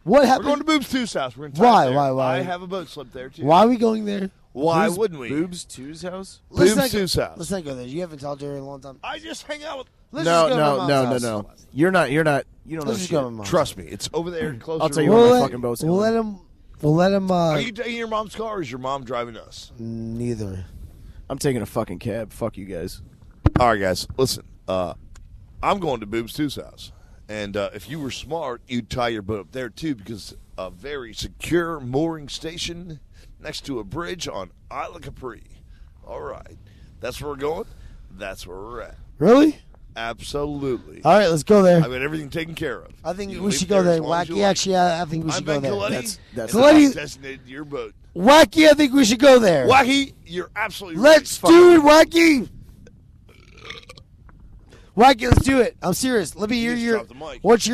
What We're happened? going to Boobs 2's house. We're going to Why? I have a boat slip there too. Why are we going there? Why Who's wouldn't we? Boobs 2's house? Let's Boobs not go- 2's house. Let's not go there. You haven't talked to her in a long time. I just hang out with. Let's No, just go to my no, mom's no, house. no. You're not. You don't know Let's just go to my shit. mom's Trust me, it's over there closer. I'll tell you to- what. We'll my let, fucking boat's we'll going. let him. We'll let him. Are you taking your mom's car or is your mom driving us? Neither. I'm taking a fucking cab. Fuck you guys. All right, guys, listen. I'm going to Boobs 2's house. And if you were smart, you'd tie your boat up there, too, because a very secure mooring station next to a bridge on Isla Capri. All right. That's where we're going. That's where we're at. Really? Absolutely. All right, let's go there. I've got everything taken care of. I think You we leave should go there. as long as you Wacky, like. actually, I think we should I'm go Ben there. Coletti. That's and Coletti- I've designated your boat. Wacky, I think we should go there. Wacky, you're absolutely Let's right. do it, Wacky. Wacky, let's do it. I'm serious. Let me hear just your. dropped the mic. What do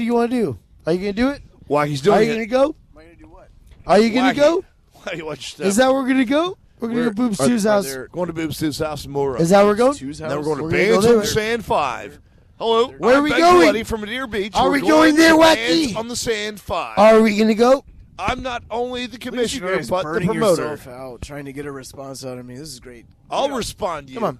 you want to do? Are you gonna do it? Wacky's Are doing you it. gonna go? Am I gonna do what? Are you gonna Wacky. go? Wacky, watch your step. Is that where we're gonna go? We're gonna go to Boobs 2's house. Going to Boobs 2's house and more. Is that where we're going? 2's Then house? we're going to We're gonna go Bands on there. the Sand 5. Hello. Where are I'm we Ben going? Coletti from Madeira Beach. Are We're we going there, to Wacky? Bands on the Sand 5. Are we gonna go? I'm not only the Look at you commissioner, guys but the burning promoter. yourself out, trying to get a response out of me. This is great. I'll respond to you. Come on.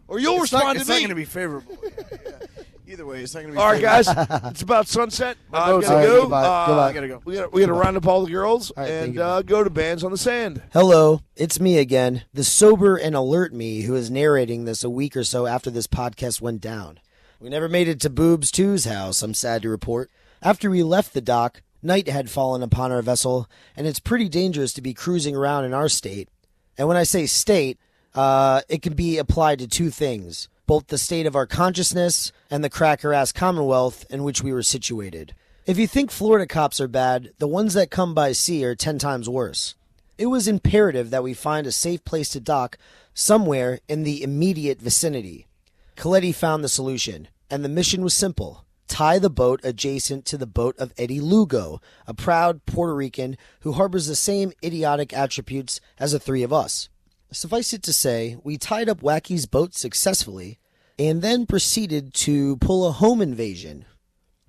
Or you'll It's not, respond it's to not me. going to be favorable. Yeah. Either way, it's not going to be All right, favorable. guys. It's about sunset. I boat's gotta all right, go. goodbye, goodbye. I gotta go. We gotta round up all the girls All right, thank and you. go to Bands on the Sand. Hello, it's me again, the sober and alert me who is narrating this a week or so after this podcast went down. We never made it to Boobs 2's house, I'm sad to report. After we left the dock, night had fallen upon our vessel, and it's pretty dangerous to be cruising around in our state. And when I say state, it can be applied to two things, both the state of our consciousness and the cracker-ass commonwealth in which we were situated. If you think Florida cops are bad, the ones that come by sea are 10 times worse. It was imperative that we find a safe place to dock somewhere in the immediate vicinity. Coletti found the solution, and the mission was simple. Tie the boat adjacent to the boat of Eddie Lugo, a proud Puerto Rican who harbors the same idiotic attributes as the three of us. Suffice it to say, we tied up Wacky's boat successfully, and then proceeded to pull a home invasion.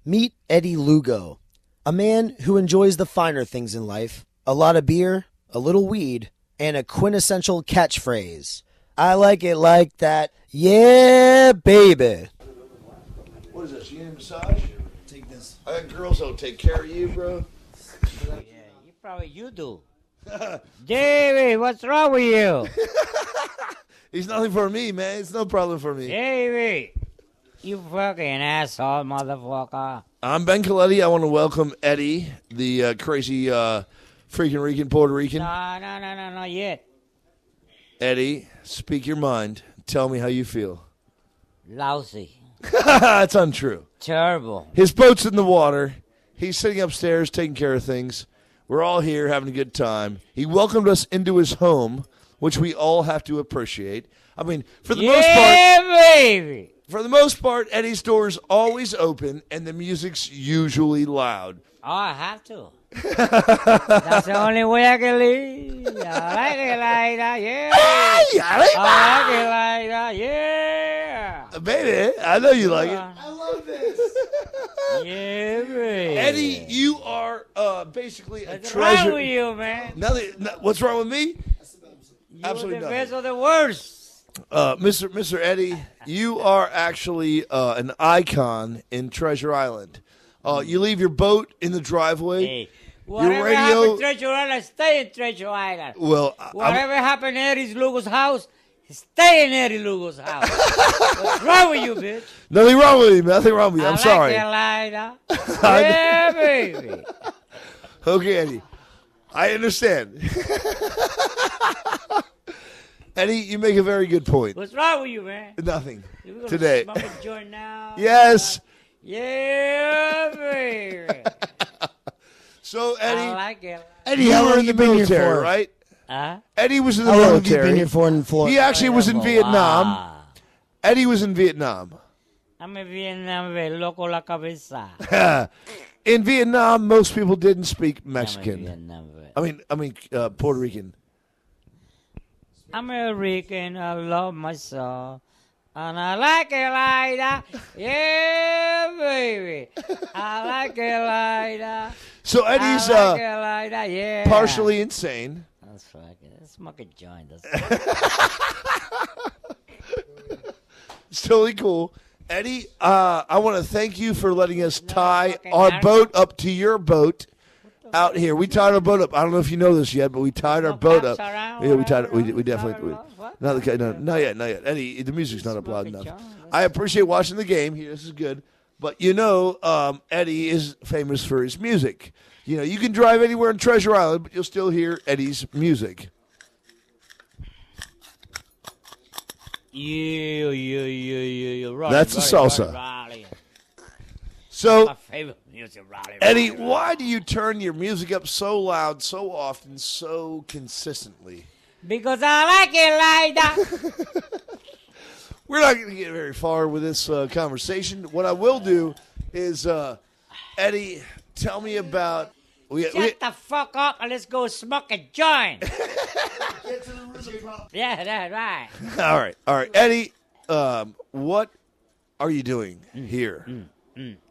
Meet Eddie Lugo, a man who enjoys the finer things in life, a lot of beer, a little weed, and a quintessential catchphrase. I like it like that. Yeah, baby. What is this? You need a massage? Take this. I got girls that'll take care of you, bro. Yeah, you do. Davey, what's wrong with you? He's nothing for me, man. It's no problem for me. Davey, you fucking asshole, motherfucker. I'm Ben Coletti. I want to welcome Eddie, the crazy freaking Rican Puerto Rican. No, not yet. Eddie, speak your mind. Tell me how you feel. Lousy. That's untrue. Terrible. His boat's in the water. He's sitting upstairs taking care of things. We're all here having a good time. He welcomed us into his home, which we all have to appreciate. I mean, for the most part, baby. for the most part, Eddie's door's always open and the music's usually loud. Oh, I have to. That's the only way I can live. I like it like that, yeah. Hey, I like I like it like that, yeah. Baby, I know you like it. I love this. Yeah, baby. Eddie, you are basically a What's treasure. wrong with you, man? What's wrong with me? You're Absolutely the nothing. best of the worst. Mr. Eddie, you are actually an icon in Treasure Island. You leave your boat in the driveway. Hey, whatever radio- happened to Treasure Island, stay in Treasure Island. Well, Whatever happened to Eddie Lugo's house, stay in Eddie Lugo's house. What's wrong with you, bitch? nothing wrong with you. Nothing wrong with you. I'm sorry. I like it like that. Yeah, baby. Okay, Eddie. I understand. Eddie, you make a very good point. What's wrong with you, man? Nothing. You gonna Today. smoke a joint now? Yes. Yeah, baby. So, I Eddie, like it. Eddie, you how were long in the you been here military, for? right? Huh? Eddie was in the How long have you military. been here for in Florida? He actually was in Wow. Vietnam. Eddie was in Vietnam. I'm a Vietnam, loco la cabeza. In Vietnam, most people didn't speak I'm a Mexican. Vietnam, I mean, Puerto Rican. I'm a Rican, I love myself. And I like it like that. Yeah, baby. I like it like that. So Eddie's I like it like that, yeah. partially insane. That's fucking, let's smoke a joint. That's It's totally cool. Eddie, I want to thank you for letting us tie fucking our matter. boat up to your boat out here. We tied our boat up. I don't know if you know this yet, but we tied our No boat caps up. around, Yeah, we tied it. whatever, We definitely. what? Not yet. Eddie, the music's not up loud Smoke a enough. joint. I appreciate watching the game. This is good. But Eddie is famous for his music. You can drive anywhere in Treasure Island, but you'll still hear Eddie's music. Yeah. Rolling, That's the rolling, salsa. rolling. So, My favorite music, rolling. Eddie, rolling. why do you turn your music up so loud, so often, so consistently? Because I like it like that. We're not going to get very far with this conversation. What I will do is, Eddie, tell me about. Shut the fuck up and let's go smoke a joint. Yeah, that's right. All right, Eddie. What are you doing here?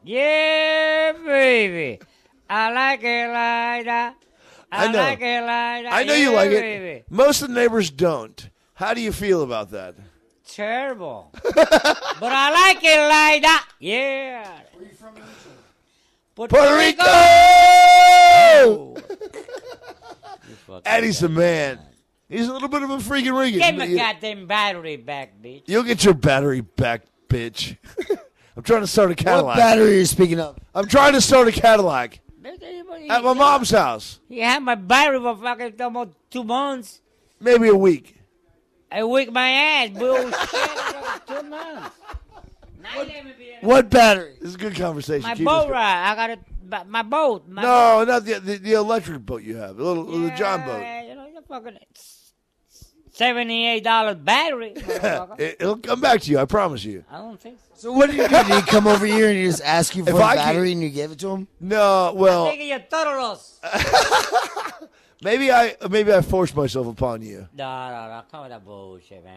Yeah, baby. I like it like that. I know. Like it like that. I know you Yeah, like baby. it. Most of the neighbors don't. How do you feel about that? Terrible. But I like it like that. Yeah. Where are you from? Puerto Rico! You fucking Eddie's the guy. man. He's a little bit of a freaking Rican. Get my goddamn battery back, bitch. You'll get your battery back, bitch. I'm trying to start a What Cadillac. battery are you speaking of? I'm trying to start a Cadillac at my mom's house. He had my battery for fucking almost 2 months. Maybe a week. I wick my ass, bullshit. 2 months. Now let me be in What battery? This is a good conversation. my Keep boat this- ride. I got it. My boat. My No, not the electric boat you have. The John boat. You know, the fucking $78 battery. motherfucker. It'll come back to you. I promise you. I don't think so. So what did you do? Did he come over here and he just ask you for If a I can- battery and you gave it to him? No, well, Taking your toros. maybe I forced myself upon you. No. Come with that bullshit, man.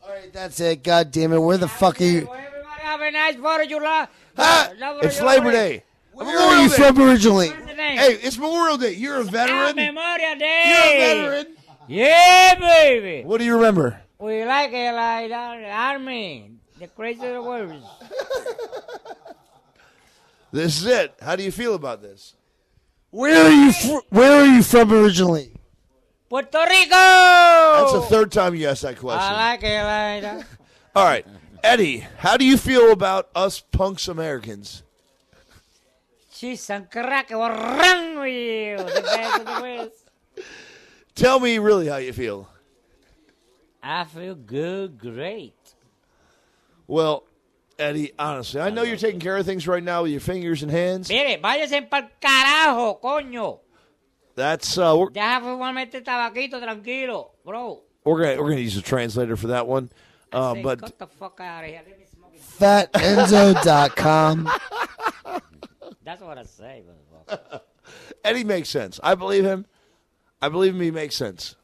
All right, that's it. God damn it. Where the fuck are you? Everybody have a nice 4th of July. Ah, No, it's no, Labor no, Day. Where are you from originally? What's the name? Hey, it's Memorial Day. You're a veteran. Memorial Day. You're a veteran. Yeah, baby. What do you remember? We like it like that. The army. The crazy words. This is it. How do you feel about this? Where are you from originally? Puerto Rico. That's the third time you asked that question. I like it like that. All right. Eddie, how do you feel about us punks Americans? Cheese and crack will run with you. The best of the West. Tell me really how you feel. I feel good, great. Well, Eddie, honestly, I know you're taking care of things right now with your fingers and hands. Mire, váyase pa'l carajo, coño. That's Deja fumarme este tabaquito tranquilo, bro. we're gonna use a translator for that one. Say, But get the fuck out of here. Let me smoke it. Fatenzo.com. That's what I say, motherfucker. Eddie makes sense. I believe him. I believe him. He makes sense.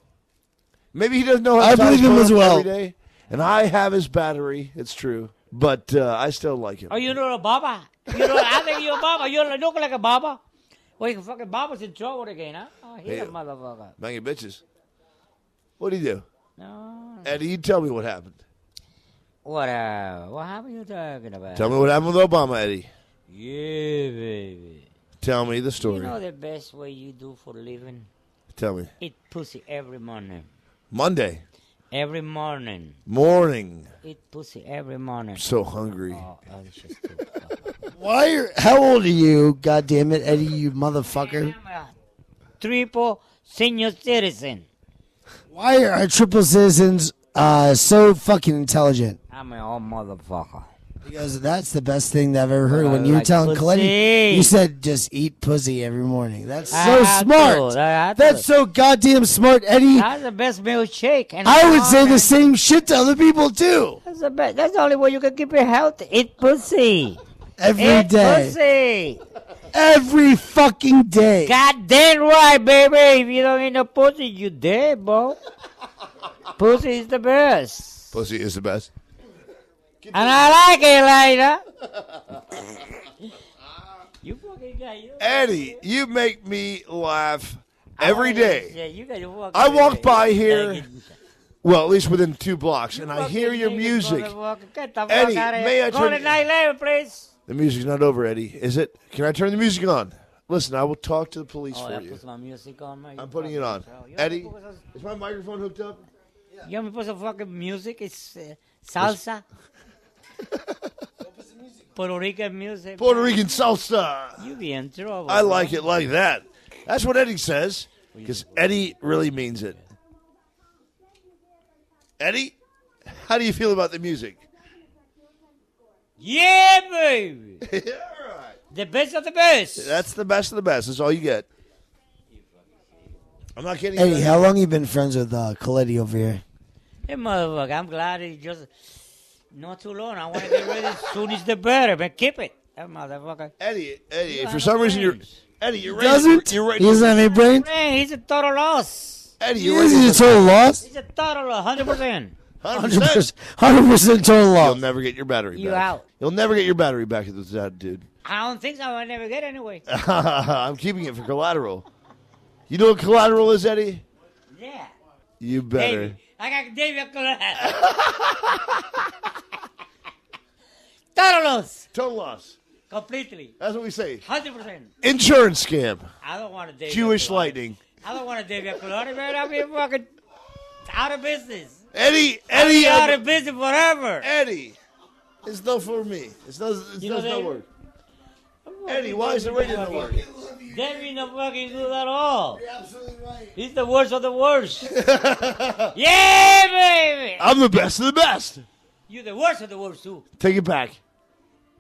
Maybe he doesn't know how to I tie his believe him phone as up well. every day. And I have his battery. It's true. But I still like him. Oh, you know a Baba? I think you're a Baba. You look like a Baba. Well, fucking Baba's in trouble again, huh? Oh, he's a motherfucker. Banging bitches. What'd he do? No. Eddie, you tell me what happened. What happened you talking about? Tell me what happened with Obama, Eddie. Yeah, baby. Tell me the story. You know the best way you do for a living? Tell me. Eat pussy every morning. Monday. Every morning. Morning. Eat pussy every morning. I'm so hungry. Oh, that's just too fucking. How old are you, God damn it, Eddie, you motherfucker? I'm a triple senior citizen. Why are triple citizens so fucking intelligent? I'm an old motherfucker. Because that's the best thing that I've ever heard. When you were like telling pussy. Coletti, you said just eat pussy every morning. That's I so had smart. to. I had That's to. so goddamn smart, Eddie. That's the best milkshake. And I would say the same shit to other people too. That's the best. That's the only way you can keep your health. Eat pussy. Every Eat day. pussy. Every fucking day. God damn right, baby. If you don't eat no pussy, you dead, bro. Pussy is the best. Pussy is the best. And I like it like that. You fucking guy. You Eddie, you make me laugh every day. Yeah, you got your fucking I walk baby. by here, well, at least within 2 blocks, and I hear your Fucking music. motherfucker. Get the fuck Eddie, out of here. may I Go turn to you- 911, please. The music's not over, Eddie. Is it? Can I turn the music on? Listen, I will talk to the police Oh, for I you. put some music on, man. I'm putting it on. Eddie, is my microphone hooked up? You want me to put some fucking music? It's salsa. Puerto Rican music. Puerto man. Rican salsa. You be in trouble. I like bro. it like that. That's what Eddie says, because Eddie really means it. Eddie, how do you feel about the music? Yeah, baby. All right. The best of the best. That's the best of the best. That's all you get. I'm not kidding. Eddie, how long you been friends with Coletti over here? Hey, motherfucker, I'm glad he just not too long. I want to get ready as soon as the better, but keep it. That motherfucker. Eddie, You for have some no reason you're brains. Eddie, you're ready. Doesn't? You're He ready. doesn't have any brains? Man, he's a total loss. Eddie, He you're is ready. a total loss? He's a total 100%. 100%. 100% total You'll loss. never get your battery You back. out. You'll never get your battery back with that dude. I don't think so. I'll never get anyway. I'm keeping it for collateral. You know what collateral is, Eddie? Yeah. You better. Davey. I got David Total loss. Total loss. Completely. That's what we say. 100%. Insurance scam. I don't want a David Jewish Colorado. lightning. I don't want a David Colorado, man. I'll be fucking out of business. Eddie, I'll be out Eddie, of business forever. Eddie. It's not for me. It does You know not that- work. Eddie, why is the radio not working? David not fucking good at all. You're absolutely right. He's the worst of the worst. Yeah, baby. I'm the best of the best. You're the worst of the worst, too. Take it back.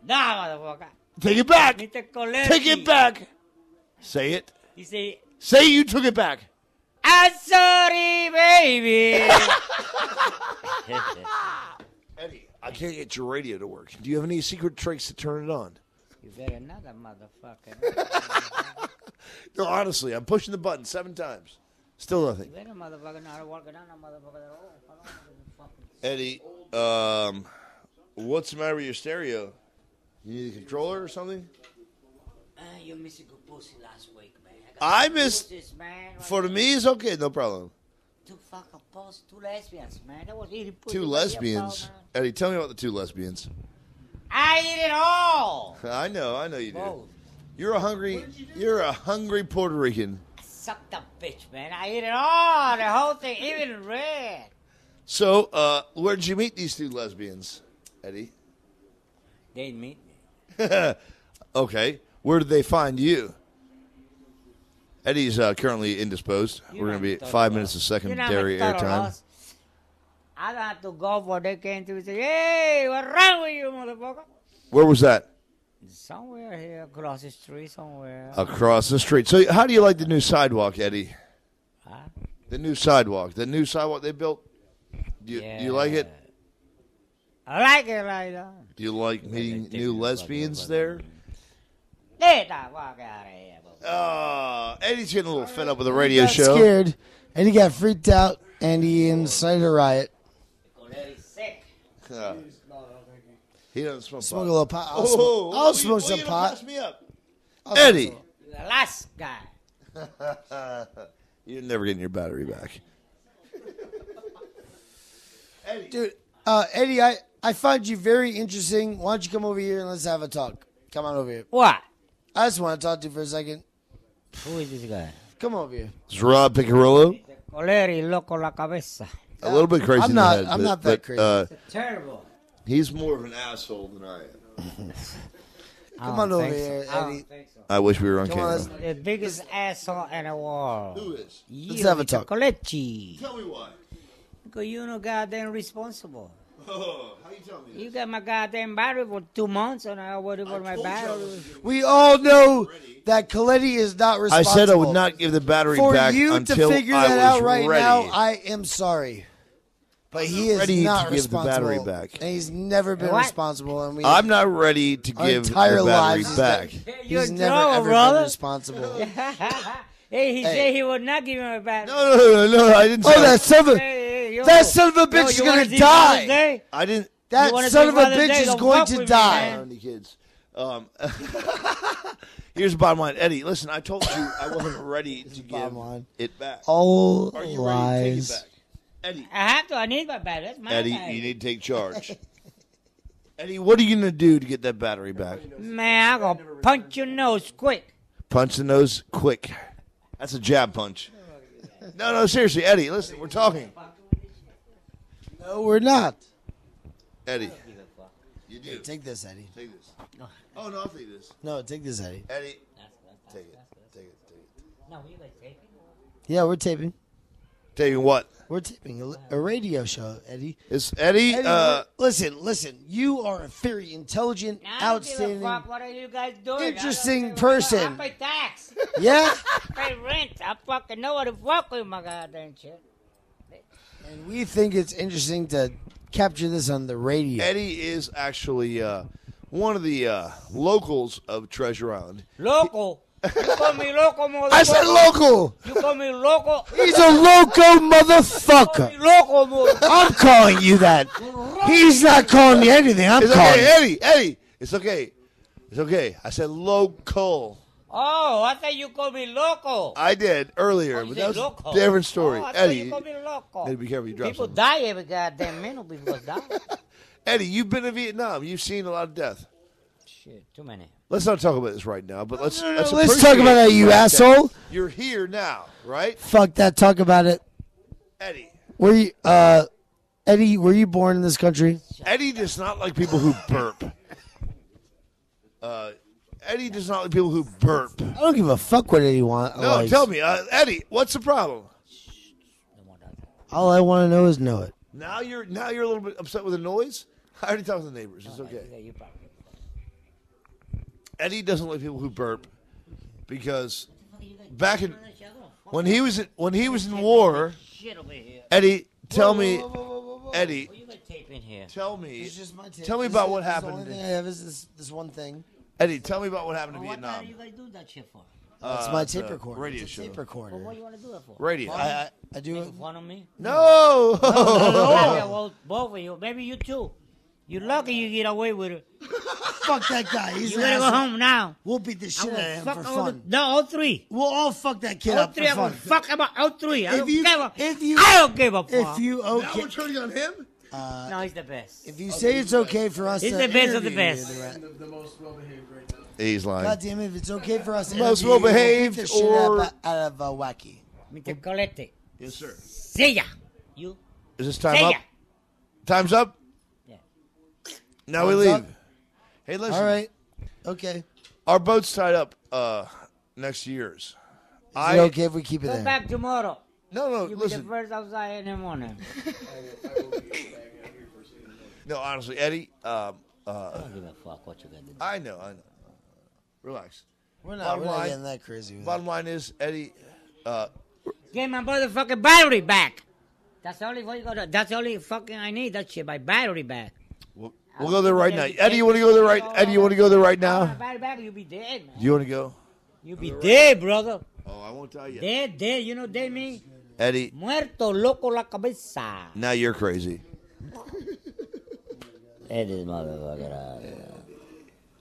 Nah, motherfucker. Take it back. Mr. Coletti. Take it back. Say it. He say, Say you took it back. I'm sorry, baby. Eddie, I can't get your radio to work. Do you have any secret tricks to turn it on? You better not, that motherfucker. No, honestly, I'm pushing the button 7 times. Still nothing. You better motherfucker not working on that motherfucker at all. Eddie, what's the matter with your stereo? You need a controller or something? You missed a good pussy last week, man. I missed. Pussies, man. For me, it's okay. No problem. 2 fucking pussies, 2 lesbians, man. That was eating pussy. 2 What are you lesbians. about, man? Eddie, tell me about the 2 lesbians. I eat it all. I know you do. Both. You're a hungry Puerto Rican. Suck the bitch, man. I eat it all. The whole thing, even red. So, where did you meet these 2 lesbians, Eddie? They meet me. Okay. Where did they find you? Eddie's currently indisposed. You We're going to be know at I'm 5 minutes of You know secondary I'm a total airtime. loss. I don't have to go for they came to me and say, hey, what's wrong with you, motherfucker? Where was that? Somewhere here across the street, somewhere. Across the street. So how do you like the new sidewalk, Eddie? Huh? The new sidewalk they built? Do you like it? I like it like that. Do you like meeting new lesbians there? Get the fuck out of here. Eddie's getting a little fed up with the radio Got show. scared, and he got freaked out, and he incited a riot. Coletti's sick. He doesn't smoke Smoke pot. a little pot. I'll smoke some pot. Pass me up. I'll Eddie. smoke The last guy. You're never getting your battery back. Eddie. Dude, Eddie, I find you very interesting. Why don't you come over here and let's have a talk? Come on over here. What? I just want to talk to you for a second. Who is this guy? Come over here. It's Rob Picarillo. Coletti loco la cabeza. A little bit crazy in the head. I'm not that crazy. Terrible. He's more of an asshole than I am. Come on over here, Eddie. I wish we were on Come on, camera. The biggest asshole in the world. Who is? You, have a talk. Coletti. Tell me why. Because you know goddamn responsible. Oh, how you tell me You got my goddamn battery for 2 months, and I worry about my told you I battery. was- We all know that Coletti is not I responsible. said I would not give the battery For back you to until figure I that was out right ready. now, I am sorry. But he is ready not to give the responsible. battery back. And he's never been What? responsible. And we, I'm not ready to Our give the entire battery lives back. You're he's in never trouble, ever brother. been responsible. Hey, he said he would not give him a battery. No, I didn't say Oh, that son of a, Hey, yo. that son of a Yo, bitch is you wanna going to see Father's die. Day? I didn't. That You wanna son see of a Father's bitch Day? is Don't going fuck to with me, die. man. How many kids? Here's the bottom line, Eddie. Listen, I told you I wasn't ready to bottom give line. it back. All Are you ready to lies. take it back, Eddie? I have to. I need my battery. That's my Eddie, battery. you need to take charge. Eddie, what are you gonna do to get that battery back? Man, I'm going to punch your nose quick. Punch the nose quick. That's a jab punch. No, seriously, Eddie. Listen, we're talking. No, we're not. Eddie, you do. Take this, Eddie. Take this. Oh no, I'll take this. No, take this, Eddie. Eddie, take it. Take it. No, you guys take it. Yeah, we're taping. Tell you what, We're taping a radio show, Eddie. it's Eddie. Eddie, listen. You are a very intelligent, I don't give a outstanding. fuck. What are you guys doing? Interesting I don't give a fuck. person. I pay tax. Yeah, I pay rent. I fucking know what to fuck with my goddamn shit. and we think it's interesting to capture this on the radio. Eddie is actually one of the locals of Treasure Island. Loco. You call me loco, motherfucker. I said local. You call me loco. He's a loco motherfucker. Loco, motherfucker. I'm calling you that. He's not calling you anything. I'm It's calling. okay, Eddie. It's okay. It's okay. I said local. Oh, I thought you called me loco. I did earlier, You but said that was loco. a different story. Oh, I thought Eddie, you called me loco. Eddie, be careful. You drop People something. die every goddamn minute. People die. Eddie, you've been in Vietnam. You've seen a lot of death. Shit, too many. Let's not talk about this right now, but let's Let's appreciate talk about that, the you fact that asshole. You're here now, right, Fuck that. Talk about it. Eddie? Were you, Eddie? Were you born in this country? Eddie does not like people who burp. Eddie does not like people who burp. I don't give a fuck what Eddie wants. No, tell me, Eddie, what's the problem? All I want to know is know it. Now you're a little bit upset with the noise. I already talked to the neighbors. It's okay. Yeah, you probably. Eddie doesn't like people who burp because back in when he was in war, Shit over here. Eddie, tell me, Eddie, What you got tape in here? tell me, It's just my tape. tell me This about is- what this is the happened. only thing I have is this one thing. Eddie, tell me about what happened in What the hell Vietnam. you guys do that shit for? It's my it's tape a recorder. radio It's a show. tape recorder. What you want to do that for? Radio. I do Make it. fun of me? No. Yeah, well, both of you. Maybe you too. You're lucky you get away with it. Fuck that guy. He's You an better go asshole. home now. We'll beat the I shit will out of him fuck for all the, fun. no, all three. We'll all fuck that kid All up three. for I'm gonna fun. fuck him up. All three. I If don't you- give a. if you- I don't give a fuck. If you Now okay, we're turning on him. No, he's the best. if you say it's okay for us He's to the best of the interview you, best. then- The most well-behaved right now. He's lying. God damn it! If it's okay for us to Most interview you, we'll well-behaved beat the shit or- out of Wacky. Mr. Coletti. Yes, sir. See ya. You. Is this time See up? ya. Time's up. Yeah. Now we Time's leave. up. Hey, listen. All right. Okay. Our boat's tied up next year's. Is it okay if we keep it Go there? back tomorrow. No, You'll be the listen. first outside in the morning. No, honestly, Eddie. I don't give a fuck what you got to do. I know. Relax. We're not Bottom line- getting that crazy. With Bottom line is, Eddie. Get my motherfucking battery back. That's the only you got. That's the only fucking I need. That shit. My battery back. We'll go there right now. Eddie, you want to go there right? Eddie, you want to go there right now? My battery back. You be dead, man. You want to go? You be dead, brother. Oh, I won't tell you. Dead. You know dead mean? Eddie. Muerto, loco la cabeza. Now you're crazy. Eddie's motherfucker.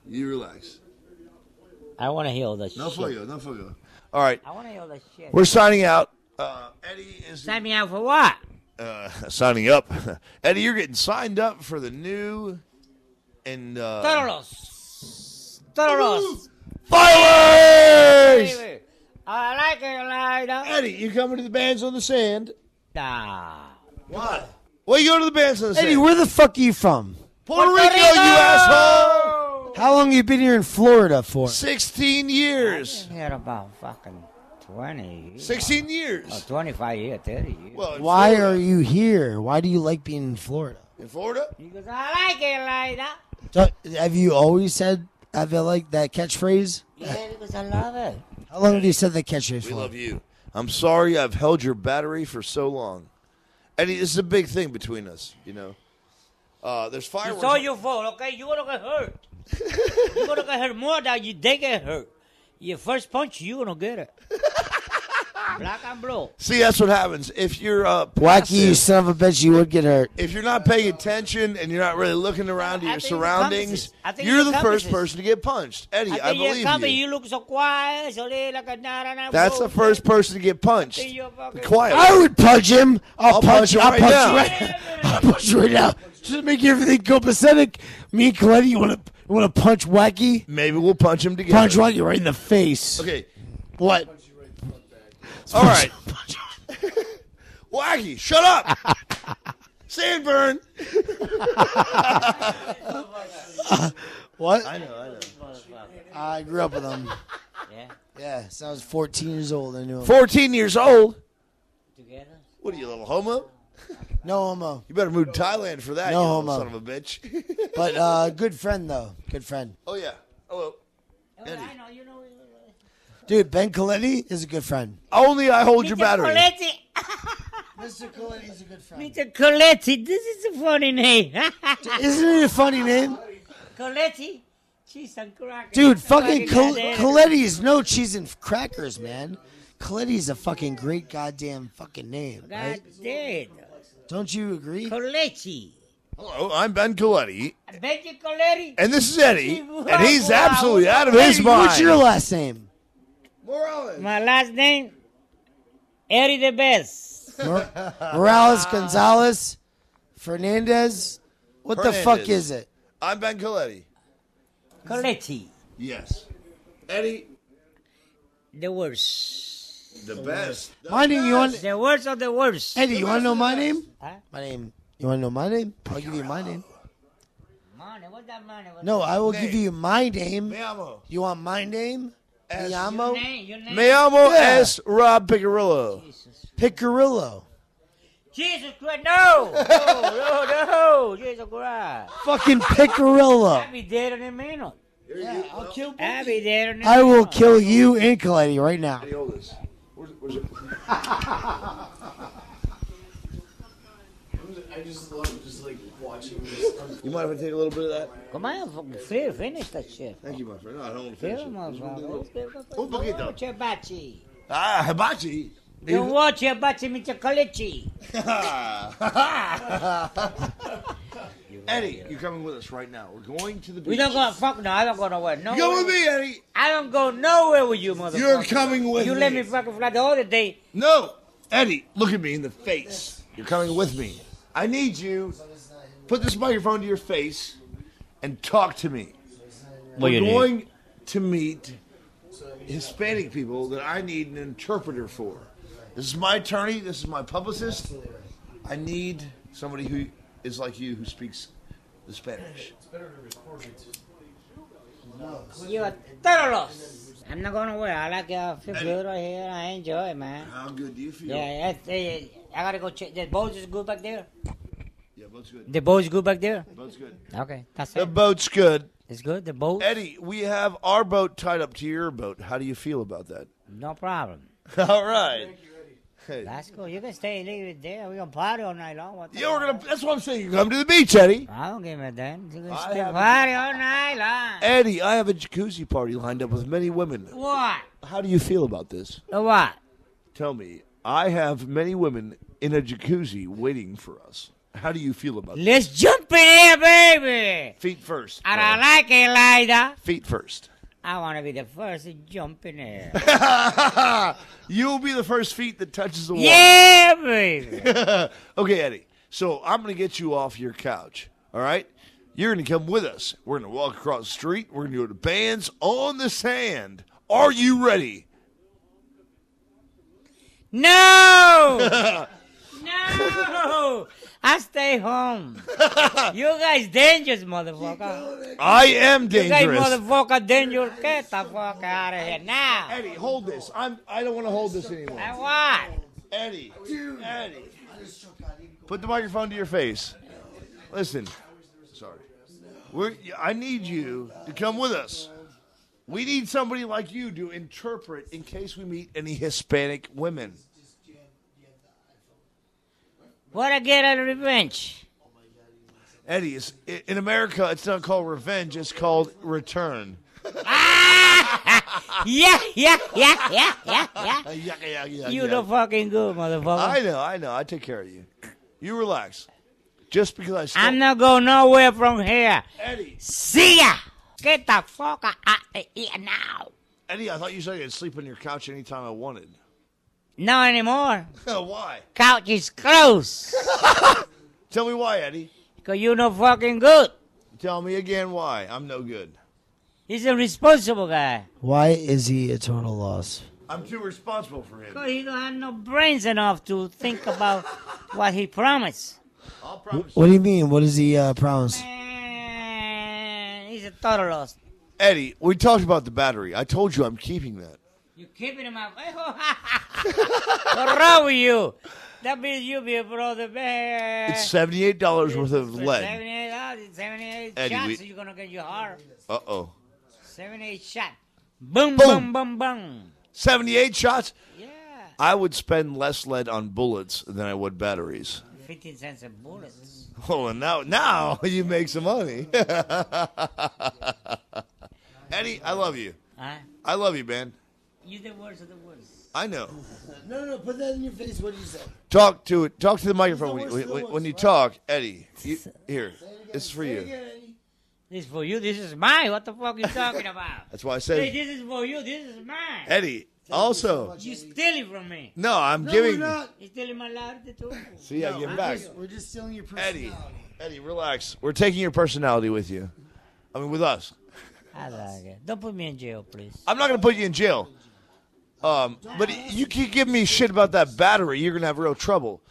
You relax. I want to hear all that No shit. fuego. All right. I want to hear all that shit. We're signing out. Eddie is Sign me out for what? signing up. Eddie, you're getting signed up for the new and Todos. fireworks. I like it like that. Eddie, you coming to the Bands on the Sand? Nah. What? Well, you go to the Bands on the Sand. Eddie, where the fuck are you from? Puerto Rico, you asshole! How long you been here in Florida for? 16 years. I've been here about fucking 20 years. 16 years. Oh, 25 years, 30 years. Well, in Why Florida. are you here? Why do you like being in Florida? In Florida? Because I like it like that. So, have you always said, have you like that catchphrase? Yeah, because I love it. How long have you said that catchphrase We for? love you. I'm sorry I've held your battery for so long. Eddie, this is a big thing between us, you know. There's fireworks. It's all your fault, okay? You're going to get hurt. You're going to get hurt more than they get hurt. Your first punch, you're going to get it. Black and blue. See, that's what happens. If you're Wacky, you son of a bitch, you would get hurt. if you're not paying attention and you're not really looking around at your I think surroundings, I think you're you the first compasses. person to get punched. Eddie, I believe you. You look so quiet, so they like a That's the first person to get punched. think you're fucking- Quiet. I would punch him. I'll punch him you. I'll right punch now. you right. I'll punch you right now. Just to make everything copacetic. Me and Coletti, you want to punch Wacky? Maybe we'll punch him together. Punch Wacky right in the face. Okay. What? All right. Wacky, shut up. Sandburn. What? I know. I grew up with him. Yeah, Yeah, so I was 14 years old. I knew him. 14 years old. together. What are you, a little homo? No homo. You better move to Thailand for that, No you homo. little son of a bitch. But good friend, though. Good friend. Oh, yeah. Hello. Oh, Eddie. I know, you know. Dude, Ben Coletti is a good friend. Only I hold your Mr. battery. Coletti. Mr. Coletti is a good friend. Mr. Coletti, this is a funny name. Isn't it a funny name? Coletti, cheese and crackers. Dude, fucking goddamn. Coletti is no cheese and crackers, man. Coletti is a fucking great goddamn fucking name, right? God damn. Don't you agree? Coletti. Hello, I'm Ben Coletti, Benji Coletti. and this is Eddie, and he's absolutely out of his Hey, mind. what's your last name? Morales. My last name, Eddie the Best. Morales, Gonzalez, Fernandez. What the fuck Fernandez. is it? I'm Ben Coletti. Coletti. Yes. Eddie, The worst. the best. My name, you want? The worst of the worst. Eddie, you want to know my name? Huh? My name. You want to know my name? I'll give you my name. Money, what's that money? What's No, that? I will Name. give you my name. Me amo. You want my name? As- Me amo? Your name? Me amo Yeah. es Rob Picarillo. Jesus. Picarillo. Jesus Christ, no! Jesus Christ. Fucking Picarillo. I'll be dead in a minute. Yeah, I'll kill I'll be dead in a minute. I will kill you and Coletti right now. Eddie, hold this. Where's it? I just love just like watching this. You mind if I take a little bit of that? Come on, fucking finish that shit. Thank you, my friend. No, I don't want to finish Feel, it. motherfucker. Un poquito. Watch your bachi. Ah, hibachi. Don't watch your bachi, Mr. Coletti. Eddie, you're coming with us right now. We're going to the beach. We don't go, fuck no, I don't go nowhere. No. Go with me, Eddie. I don't go nowhere with you, motherfucker. You're coming with You me. let me fucking fly the other day. No, Eddie, look at me in the face. You're coming with me. I need you. Put this microphone to your face and talk to me. What We're you need? going to meet Hispanic people that I need an interpreter for. This is my attorney. This is my publicist. I need somebody who is like you who speaks the Spanish. You're todos. I'm not going nowhere. I like it. I feel good right here. I enjoy it, man. How good do you feel? Yeah, I gotta go check. The boat is good back there. Yeah, boat's good. The boat is good back there. Boat's good. Okay, that's The it. boat's good. It's good. The boat. Eddie, we have our boat tied up to your boat. How do you feel about that? No problem. All right. Hey. That's cool. You can stay, leave it there. We're gonna party all night long. What the fuck? That's what I'm saying. You come to the beach, Eddie. I don't give a damn. You can I stay have- party all night long. Eddie, I have a jacuzzi party lined up with many women. What? How do you feel about this? What? Tell me. I have many women in a jacuzzi waiting for us. How do you feel about this? Let's jump in here, baby. Feet first. And I like it like that. Feet first. I want to be the first to jump in here. You'll be the first feet that touches the water. Yeah, baby. Okay, Eddie. So I'm going to get you off your couch. All right? You're going to come with us. We're going to walk across the street. We're going to go to bands on the sand. Are you ready? No! No! I stay home. You guys dangerous, motherfucker. I am You dangerous. guys motherfucker dangerous. Get the fuck out of here now. Eddie, hold this. I don't want to hold this anymore. And what? Eddie. Put the microphone to your face. Listen. Sorry. I need you to come with us. We need somebody like you to interpret in case we meet any Hispanic women. What I get out of revenge? Eddie, in America, it's not called revenge. It's called return. Yeah. Yeah. You the fucking good, motherfucker. I know. I take care of you. You relax. Just because I stole... I'm not going nowhere from here. Eddie. See ya. Get the fuck out of here now. Eddie, I thought you said I could sleep on your couch anytime I wanted. Not anymore. Why? Couch is closed. Tell me why, Eddie. Because you no fucking good. Tell me again why. I'm no good. He's a responsible guy. Why is he a total loss? I'm too responsible for him. Because he don't have no brains enough to think about what he promised. I'll promise What do you mean? What does he promise? Man, he's a total loss. Eddie, we talked about the battery. I told you I'm keeping that. You keeping him up. What's wrong with you? That means you be a brother, man. It's $78 worth of lead. 78 Eddie, shots, so you're going to get your heart. Uh-oh. 78 shot. Boom, Boom. boom, boom, boom. 78 shots? Yeah. I would spend less lead on bullets than I would batteries. 15 cents a bullets. Oh, and now you make some money. Eddie, I love you. Huh? I love you, man. You the worst of the worst. I know. No, put that in your face. What did you say? Talk to it. Talk to the microphone He's the worst of the when worst, you right? talk, Eddie. Here, this is for you. This is for you. This is mine. What the fuck you talking about? That's why I Hey, said, this is for you. This is mine. Eddie. Also, You stealing from me. no, I'm No, giving. we're not. You stealing my life too. See, I give back. We're just stealing your personality. Eddie, relax. We're taking your personality with you. I mean, with us. I like it. Don't put me in jail, please. I'm not going to put you in jail. But you keep giving me shit about that battery. You're going to have real trouble.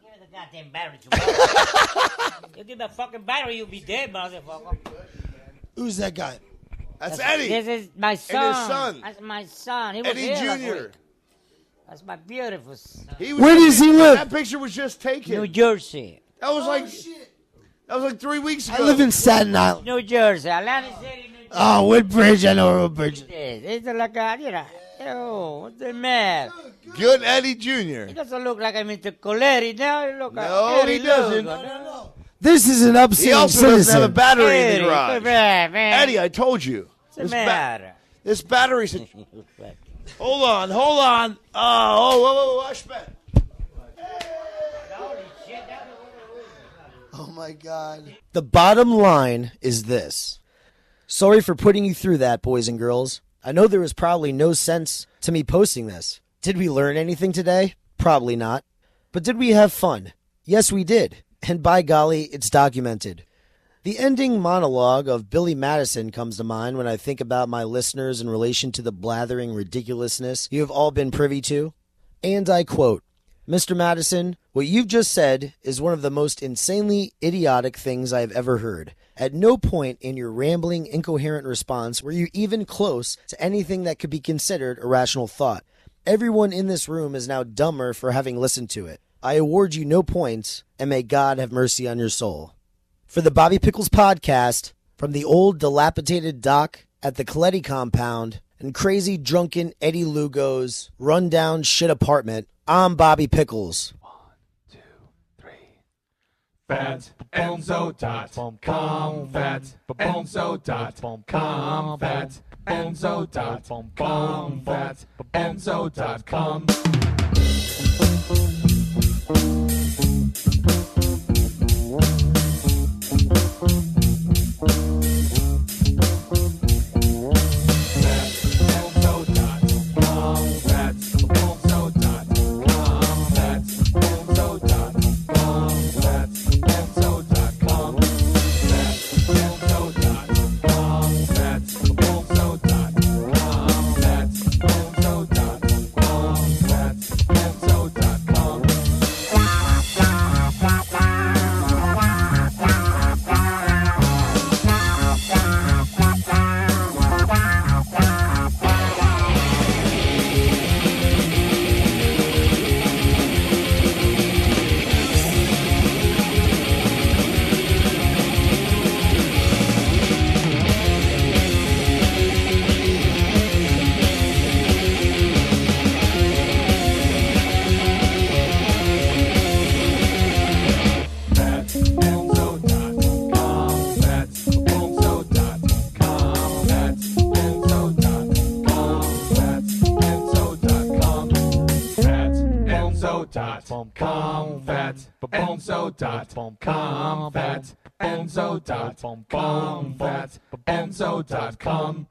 Give me the goddamn battery tomorrow. You give me a fucking battery, you'll be dead, motherfucker. Who's that guy? That's Eddie. This is my son. And his son. That's my son. He was Eddie here last Jr. week. That's my beautiful son. Where does he live? That picture was just taken. New Jersey. That was like 3 weeks ago. I live in Staten Island. New Jersey. Atlantic City, New Jersey. Oh, Woodbridge. I know Woodbridge. It's like a, what's the man? Good Eddie He Jr. doesn't look like I'm Mr. Coletti. Now he look No, like he Eddie doesn't. Lugo. This is an He upstanding also doesn't have a citizen. battery in the Eddie, garage. man. Eddie, I told you. What's the matter? This battery. Hold on. Oh, hush, man. Oh, my God. The bottom line is this. Sorry for putting you through that, boys and girls. I know there was probably no sense to me posting this. Did we learn anything today? Probably not. But did we have fun? Yes, we did. And by golly, it's documented. The ending monologue of Billy Madison comes to mind when I think about my listeners in relation to the blathering ridiculousness you have all been privy to. And I quote, Mr. Madison, what you've just said is one of the most insanely idiotic things I have ever heard. At no point in your rambling, incoherent response were you even close to anything that could be considered a rational thought. Everyone in this room is now dumber for having listened to it. I award you no points, and may God have mercy on your soul. For the Bobby Pickles podcast, from the old dilapidated dock at the Coletti Compound and crazy drunken Eddie Lugo's rundown shit apartment, I'm Bobby Pickles. Fatbenzo.com, fatbenzo.com, fatbenzo.com, fatbenzo.com. Fatbenzo.com, fatbenzo.com.